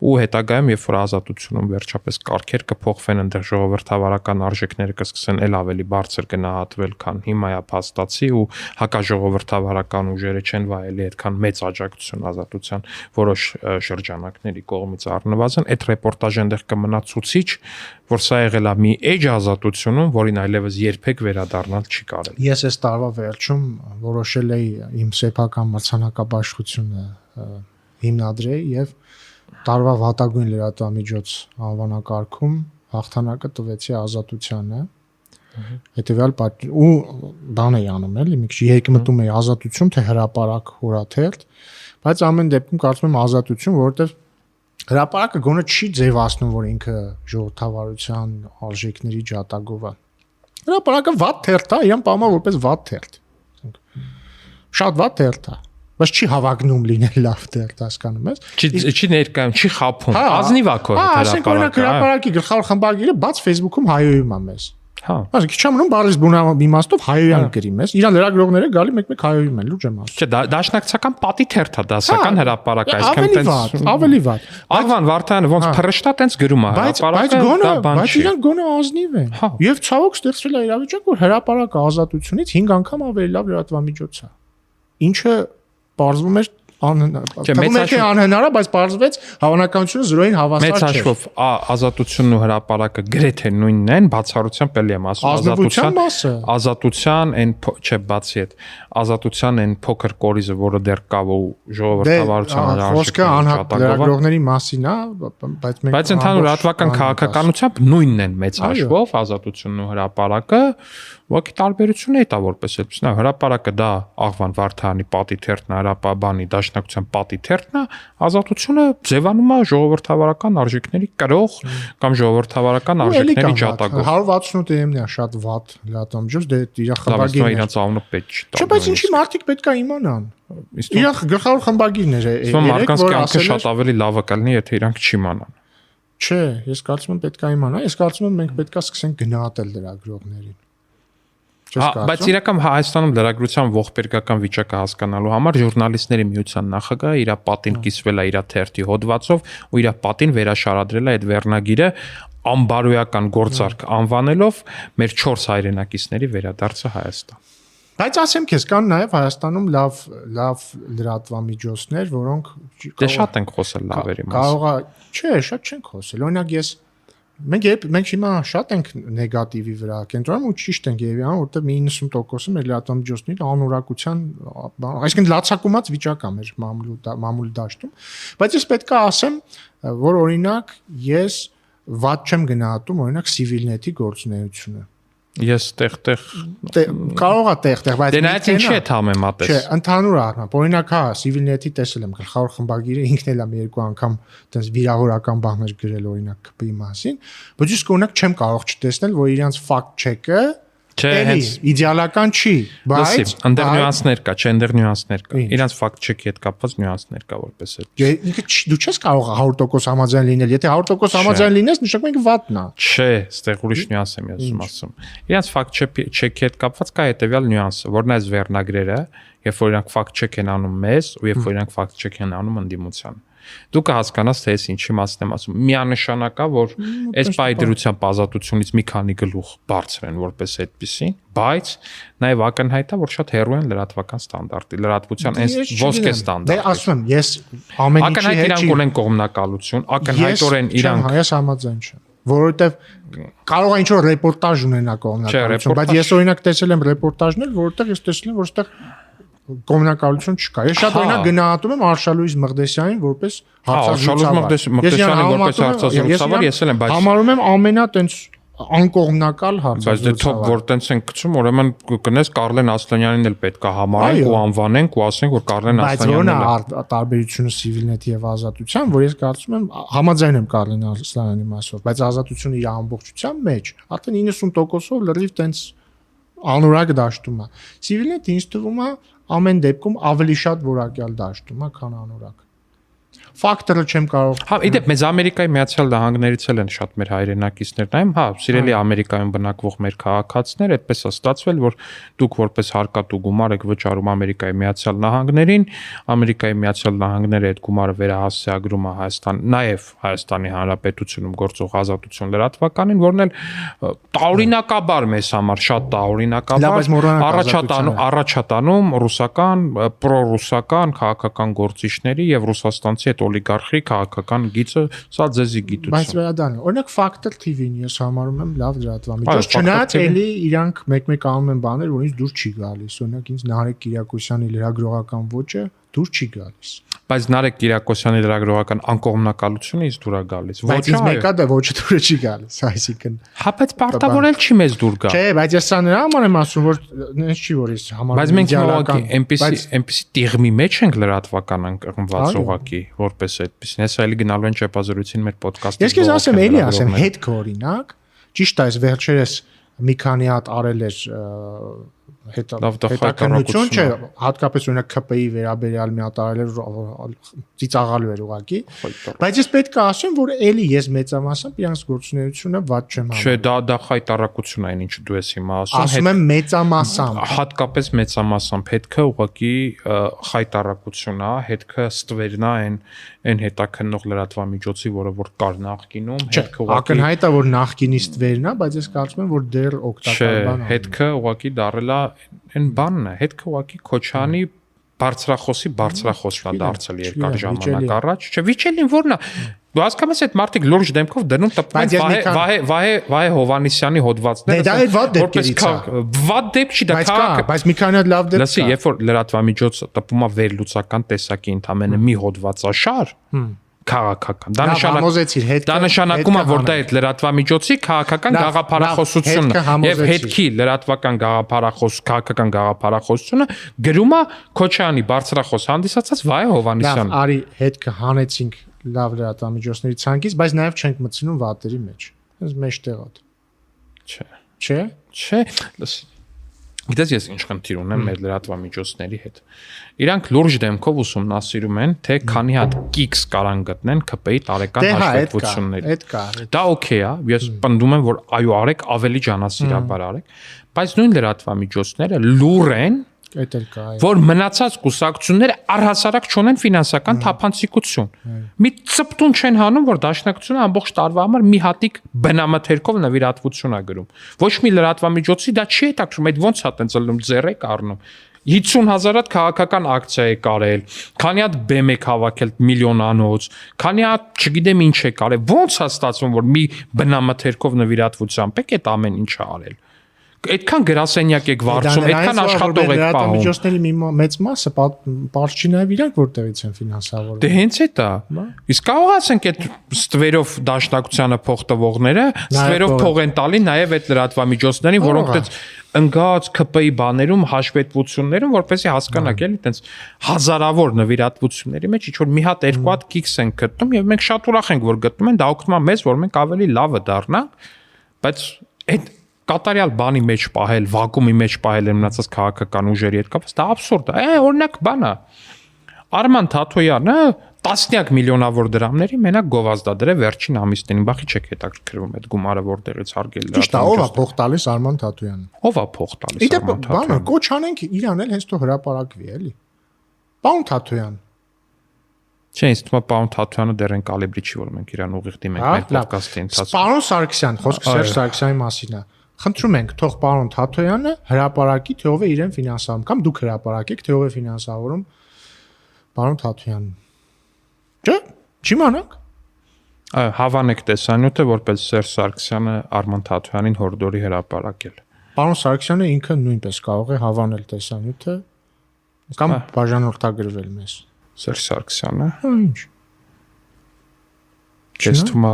ու հետագայում երբ որ ազատությունում վերջապես կարգեր կփոխվեն այնտեղ ժողովրդավարական արժեքները կսկսեն ել ավելի բարձր գնահատվել քան հիմա է փաստացի ու հակաժողովրդավարական ուժերը չեն վայելի այդքան մեծ աջակցություն ազատության որոշ շրջանակների կողմից առնվազն այդ ռեպորտաժը այնտեղ կմնա ցուցիչ որ սա եղել է մի էջ ազատությունում որին այլևս երբեք վերադառնալ չի կարելի ես այս տարվա վերջում որոշել էի իմ սեփական մրցանակաբաշխությունը հիմնադրել եւ տարվա վատագույն լրատվամիջոց անվանակարգում հաղթանակը տվեցի ազատությանը հետեւյալ ու բան էի անում էլի մի քիչ երկմտում էի ազատություն թե հրապարակ հորաթերթ բայց ամեն դեպքում կարծում եմ ազատություն որովհետեւ հրապարակը գոնե չի ձևացնում որ ինքը ժողովրդավարության արժեքների ջատագով է հրապարակը վատ թերթ է իրան պահում որպես վատ թերթ շատ վատ թերթ է բայց չի հավակնում լինել լավ թերթ հասկանում ես չի ներկայում չի խափում ազնիվ է քո հրապարակը հրապարակի գլխավոր խմբագիրը բաց Facebook-ում հայոյում է մեզ հա ասենք քիչ ամնում բարես բունամ իմաստով հայոյան գրի մեզ իրա լրագրողները գալի մեկ-մեկ հայոյում են լուրջ եմ ասում չէ դաշնակցական պատի թերթ է դասական հրապարակ այսքան տենց ավելի վատ Աղվան Վարդանը ոնց փռշտա տենց գրում է հրապարակը բայց իրանք գոնե ազնիվ են եւ ցավոք ստեղծվել է իրավիճակ որ հրապարակը ազատությունից 5 անգամ ավելի լավ լրատվամիջոց է ինչը բարձվում էր անհնար է, բայց բարձվեց հավանականությունը 0-ին հավասար չէ։ Մեծ հաշվով ազատությունն ու հրապարակը գրեթե նույնն են, բացառությամբ էլի եմ ասում, ազատության այն չէ, բացի այդ, ազատության այն փոքր կորիզը, որը դեռ կա ու ժողովրդավարության խոսքը անհատ լրագրողների մասին է, բայց ընդհանուր լրատվական քաղաքականությամբ նույնն են մեծ հաշվով ազատությունն ու հրապարակը, ուղղակի տարբերությունը է դա որպես այդպես նա հրապարակը դա Աղվան Վարդանի պատի թերթն հրապաբանի դաշնակցության պատի թերթն է ազատությունը ձևանում է ժողովրդավարական արժեքների կրող կամ ժողովրդավարական արժեքների ջատագով 168-ն է շատ վատ լրատվամիջոց դե իր խմբագիրն է իրաց անունը պետք չի չէ բայց ինչի մարդիկ պետք է իմանան իր գլխավոր խմբագիրն է երեք որ ասել շատ ավելի լավը կլինի եթե իրանք չիմանան չէ ես կարծում եմ պետք է իմանան ես կարծում եմ մենք պետք է սկսենք գնահատել լրագրողներին բայց իրական Հայաստանում լրագրության ողբերգական վիճակը հասկանալու համար ժուրնալիստների միության նախագահը իր պատին կիսվել է իր թերթի հոդվածով ու իր պատին վերաշարադրել է այդ վերնագիրը անբարոյական գործարք անվանելով մեր 4 հայրենակիցների վերադարձը Հայաստան։ Բայց ասեմ քեզ կան նաև Հայաստանում լավ լրատվամիջոցներ, որոնք դե շատ ենք խոսել լավերի մասին։ Կարող է, չէ, շատ չենք խոսել։ Օրինակ ես մենք հիմա շատ ենք նեգատիվի վրա կենտրոնում ու ճիշտ ենք եւ իհան որտեղ մի 90%-ը մեր լրատվամիջոցների անորակության այսինքն լացակումած վիճակ է մեր մամուլի դաշտում բայց ես պետք է ասեմ որ օրինակ ես վատ չեմ գնահատում օրինակ Civilnet-ի գործունեությունը Ես տեղ կարող է տեղ բայց դե նայած ինչի է համեմատես չէ ընդհանուր առմամբ օրինակ հա Civilnet-ի տեսել եմ գլխավոր խմբագիրը ինքն էլ է մի երկու անգամ այտենց վիրահորական բաներ գրել օրինակ ԿՊ-ի մասին բայց ես օրինակ չեմ կարող չտեսնել որ իրանց fact check-ը հենց իդեալական չի բայց այնտեղ նյուանսներ կա չէ այնտեղ նյուանսներ կա իրանց fact check-ի հետ կապված նյուանսներ կա որպես այդ ինքը դու չես կարող 100% համաձայն լինել եթե 100% համաձայն լինես նշանակում է վատն է չէ այստեղ ուրիշ նյուանս եմ ասում իրանց fact check-ի հետ կապված կա հետեւյալ նյուանսը որն է այս վերնագրերը երբ որ իրանք fact check են անում մեզ ու երբ որ իրանք fact check են անում ընդդիմության Դու կհասկանաս թե ես ինչի մասն եմ ասում։ Միանշանակ է, որ այս պայդրության ազատությունից մի քանի գլուխ բարձր են որպես այդպեսին, բայց նաև ակնհայտ է, որ շատ հեռու են լրատվական ստանդարտի, լրատվության այս ոսկե ստանդարտի։ Դե ասում եմ, ես ամեն ինչի հետ իրանք ունեն կողմնակալություն, ակնհայտորեն իրանք Ես համաձայն չեմ, որովհետև կարող է ինչ-որ ռեպորտաժ ունենա կողմնակալություն, բայց ես օրինակ տեսել եմ ռեպորտաժներ, որովհետև ես տեսել եմ, որ այստեղ կոմունակալություն չկա։ Ես շատ օրինակ գնահատում եմ Արշալույս Մղդեսյանին որպես հարցազրույցավար։ Որպես հարցազրույցավար ես էլ եմ, բայց համարում եմ ամենա տենց անկողմնակալ հարցազրույցավար։ Բայց դե թող որ տենց են գցում, ուրեմն կնես Կարլեն Ասլանյանին էլ պետք է համարենք ու անվանենք ու ասենք, որ Կարլեն Ասլանյանն է։ Բայց որն է տարբերությունը Civilnet-ի եւ Ազատության, որ ես կարծում եմ համաձայն եմ Կարլեն Ասլանյանի մասով, բայց Ազատությունը իր ամբողջության մեջ արդեն 90%-ով լրիվ տենց անորակ դաշտում է։ Civilnet-ը ինձ թվում է ամեն դեպքում ավելի շատ որակյալ դաշտում է, քան անորակ։ Ֆակտորը չեմ կարող։ Հա, իդեպ մեզ Ամերիկայի Միացյալ Նահանգներից էլ են շատ մեր հայրենակիցներ նայում, հա, սիրելի Ամերիկայում բնակվող մեր քաղաքացիներ, այդպես է ստացվել, որ դուք որպես հարկատու գումար եք վճարում Ամերիկայի Միացյալ Նահանգներին, Ամերիկայի Միացյալ Նահանգները այդ գումարը վերահասցեագրում է Հայաստան, նաև Հայաստանի Հանրապետությունում գործող Ազատություն լրատվականին, որն էլ տարօրինակաբար մեզ համար շատ տարօրինակաբար առաջատանում ռուսական, պրոռուսական քաղաքական գործիչների եւ ռուսաստանցի այդ օլիգարխի քաղաքական գիծը, սա ձեզի գիտություն։ Բայց վերադառնալ, օրինակ Factor TV-ն ես համարում եմ լավ լրատվամիջոց, չնայած էլի իրանք մեկ-մեկ անում են բաներ, որից դուր չի գալիս։ Օրինակ ինձ Նարեկ Կիրակոսյանի լրագրողական ոճը դուր չի գալիս։ Բայց Նարեկ Կիրակոսյանի լրագրողական անկողմնակալությունը ինձ դուր է գալիս։ Բայց ինձ մեկա դա ոճը դուրը չի գալիս, այսինքն։ Հա, բայց պարտավորել չի մեզ դուր գա։ Չէ, բայց ես սա նրա համար եմ ասում, որ ինձ չի որ ես համարում եմ իդեալական։ Բայց մենք այնպեսի տիղմի մեջ ենք լրատվական անկղմված ուղակի, որպես այդպեսին։ Հեսա էլի գնալու են ճեպազրույցին մեր ոդկասթի։ Ես քեզ ասեմ, էլի ասեմ, հետք օրինակ, ճիշտ է, այս վերջերս մի քանի հատ արել էր հետաքննություն, չէ, հատկապես օրինակ ԿՊ-ի վերաբերյալ մի հատ արել էր ծիծաղալու էր ուղակի, բայց ես պետք է ասեմ, որ էլի ես մեծամասամբ իրանց գործունեությունը ված չեմ համարում։ Չէ, դա խայտարակություն է, ինչ դու ես հիմա ասում։ Ասում եմ մեծամասամբ։ Հատկապես մեծամասամբ հետքը ուղղակի խայտարակություն է, հետքը ստվերն է այն հետաքննող լրատվամիջոցի, որը որ կար նախկինում, հետքը ուղղակի ակնհայտ է, որ նախկինի ստվերն է, բայց ես կարծում եմ, որ դեռ օգտակար բան է։ Հետքը ուղղակի դարել է այն բանն է, հետքը ուղղակի Քոչյանի բարձրախոսի բարձրախոսն է դարձել երկար ժամանակ առաջ։ Չէ, վիճելին որն է։ Դու հասկանում ես այդ մարդիկ լուրջ դեմքով դնում տպում Վահե Հովանեսյանի հոդվածները։ Դա էլ վատ դեպքերից է։ Վատ դեպք չի դա քաղաք։ Բայց մի քանի հատ լավ դեպք կա։ Լսի, երբ որ լրատվամիջոցը տպում է վերլուծական տեսակի ընդամենը մի հոդվածաշար, քաղաքական։ Դա նշանակում է, որ դա այդ լրատվամիջոցի քաղաքական գաղափարախոսությունն է եւ հետքի լրատվական քաղաքական գաղափարախոսությունը գրում է Քոչյանի բարձրախոս հանդիսացած Վահե Հովանեսյանը։ Լավ, արի հետքը հանեցինք լավ լրատվամիջոցների ցանկից, բայց նաեւ չենք մտցնում վատերի մեջ։ Հենց մեջտեղա։ Չէ։ Չէ, լսի։ Գիտես ես ինչ խնդիր ունեմ մեր լրատվամիջոցների հետ։ Իրանք լուրջ դեմքով ուսումնասիրում են, թե քանի հատ կիքս կարան գտնեն ԿՊ-ի տարեկան հաշվետվությունների։ Այդ կա։ Դա օքեյ է, ես պնդում եմ, որ այո, արեք, ավելի ջանասիրաբար արեք, բայց նույն լրատվամիջոցները լուր են, Այդ էլ կա։ Որ մնացած կուսակցությունները առհասարակ չունեն ֆինանսական թափանցիկություն։ Մի ծպտուն չեն հանում, որ դաշնակցությունը ամբողջ տարվա համար մի հատիկ բնամթերքով նվիրատվություն է գրում։ Ոչ մի լրատվամիջոցի դա չի հետաքրքրում, այդ ոնց է տենց ելնում ձեռեք առնում։ 50,000 հատ քաղաքական ակցիա է կարել, քանի հատ բեմ եք հավաքել միլիոնանոց, քանի հատ չգիտեմ ինչ է կարել։ Ոնց է ստացվում, որ մի բնամթերքով նվիրատվությամբ եք այդ ամեն ինչը արել։ Այդքան գրասենյակ եք վարձում, այդքան աշխատող եք պահում։ Միջոցների մի մեծ մասը պարզ չի նաև իրանք որտեղից են ֆինանսավորվում։ Դե հենց այդ է։ Իսկ կարող ասենք այդ ստվերով դաշնակցությանը փող տվողները ստվերով փող են տալի նաև այդ լրատվամիջոցներին, որոնք այդպես ընկած ԿՊ-ի բաներում հաշվետվություններում, որպեսզի հասկանաք, էլի այդպես հազարավոր նվիրատվությունների մեջ ինչ որ մի հատ երկու հատ կիքս են գտնում եւ մենք շատ ուրախ ենք, որ գտնում են, դա օգնում է մեզ, որ մենք ավելի լավը դառնանք, բայց այդ կատարյալ բանի մեջ պահել, վակուումի մեջ պահել մնացած քաղաքական ուժերի հետ կապված, դա աբսուրդ է։ Օրինակ բան է։ Արման Թաթոյանը տասնյակ միլիոնավոր դրամների մենակ գովազդադրե վերջին ամիսներին, բախի չեք հետաքրքրվում այդ գումարը որտեղից հարգել դա։ Ճիշտ է, ով է փող տալիս Արման Թաթոյանը։ Ով է փող տալիս Արման Թաթոյանը։ Բանը կոչ անենք իրան էլ հենց թող հրապարակվի, էլի։ Պարոն Թաթոյան։ Չէ, ինձ թվում է պարոն Թաթոյանը դեռ են կալիբրի չի, որ մենք իրան ուղիղ դիմենք մեր ոդկասթի ընթացքում։ Պարոն Սարգսյան, խոսքը Սերժ Սարգսյանի մասին է։ Խնդրում ենք, թող պարոն Թաթոյանը հրապարակի, թե ով է իրեն ֆինանսավորում, կամ դուք հրապարակեք, թե ով է ֆինանսավորում պարոն Թաթոյանին։ Չէ՞, չիմանանք։ Հավանեք տեսանյութը, որպես Սերժ Սարգսյանը Արման Թաթոյանին հորդորի հրապարակել։ Պարոն Սարգսյանը ինքը նույնպես կարող է հավանել տեսանյութը կամ բաժանորդագրվել մեզ։ Սերժ Սարգսյանը։ Ինչ։ Չես թվում է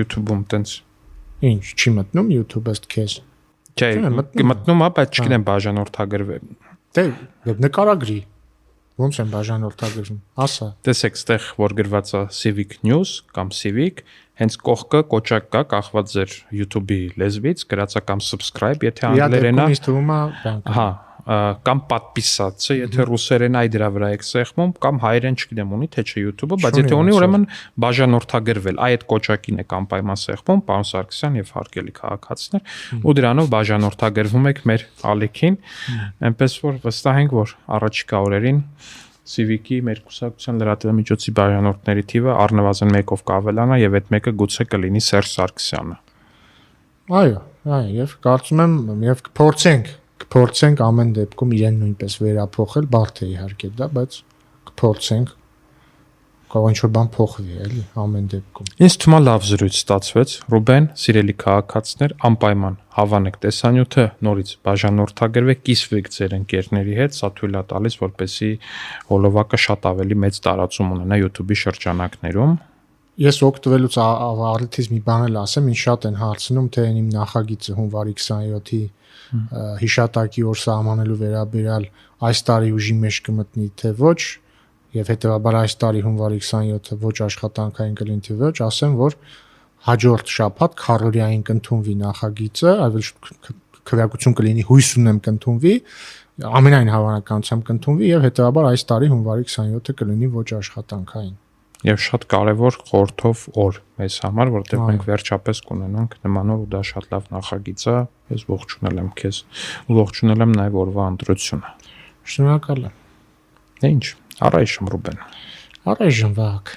YouTube-ում տենց Ինչ, չի մտնում YouTube-ըստ քեզ։ Չէ, մտնում է, բայց չգիտեմ բաժանորդագրվել։ Դե նկարագրի։ Ոնց են բաժանորդագրվում։ Ասա։ Տեսեք, ստեղ որ գրված է Civic News կամ Civic, հենց կողքը կոճակ կա, կախված ձեր YouTube-ի լեզվից, գրածա կամ subscribe, եթե անգլերեն է։ Ինձ թվում է բանկ։ Հա, կամ պատպիսացը, եթե ռուսերեն այ դրա վրա եք սեղմում, կամ հայերեն չգիտեմ ունի թե չէ YouTube-ը, բայց եթե ունի, ուրեմն բաժանորդագրվել, այդ կոճակին եք անպայման սեղմում, պարոն Սարգսյան եւ հարգելի քաղաքացիներ, ու դրանով բաժանորդագրվում եք մեր ալիքին, այնպես որ վստահ ենք, որ առաջիկա օրերին Civic-ի մեր կուսակցության լրատվամիջոցի բաժանորդների թիվը առնվազն 1-ով կավելանա եւ այդ մեկը գուցե կլինի Սերժ Սարգսյանը։ Այո, եւ կարծում եմ եւ կփորձենք ամեն դեպքում իրեն նույնպես վերափոխել, բարդ է իհարկե դա, բայց կփորձենք կարող ինչ-որ բան փոխվի, էլի, ամեն դեպքում։ Ինձ թվում է լավ զրույց ստացվեց, Ռուբեն, սիրելի քաղաքացիներ, անպայման հավանեք տեսանյութը, նորից բաժանորդագրվեք, կիսվեք ձեր ընկերների հետ, սա թույլ է տալիս, որպեսզի հոլովակը շատ ավելի մեծ տարածում ունենա YouTube-ի շրջանակներում։ Ես օգտվելուց առիթից մի բան էլ ասեմ, ինձ շատ են հարցնում, թե իմ նախագիծը հունվարի 27-ի հիշատակի օր սահմանելու վերաբերյալ այս տարի ուժի մեջ կմտնի թե ոչ, եւ հետեւաբար այս տարի հունվարի 27-ը ոչ աշխատանքային կլինի թե ոչ, ասեմ, որ հաջորդ շաբաթ քառորյային կընդունվի նախագիծը, այլ քվեարկություն կլինի, հույս ունեմ կընդունվի, ամենայն հավանականությամբ կընդունվի եւ հետեւաբար այս տարի հունվարի 27-ը կլինի ոչ աշխատանքային։ Եվ շատ կարևոր խորհրդով օր մեզ համար, որտեղ մենք վերջապես կունենանք նմանով, դա շատ լավ նախագիծ է, ես ողջունել եմ քեզ, ու ողջունել եմ նաև օրվա ընտրությունը։ Շնորհակալ եմ։ Ինչ, առայժմ Ռուբեն։ Առայժմ Վահագ։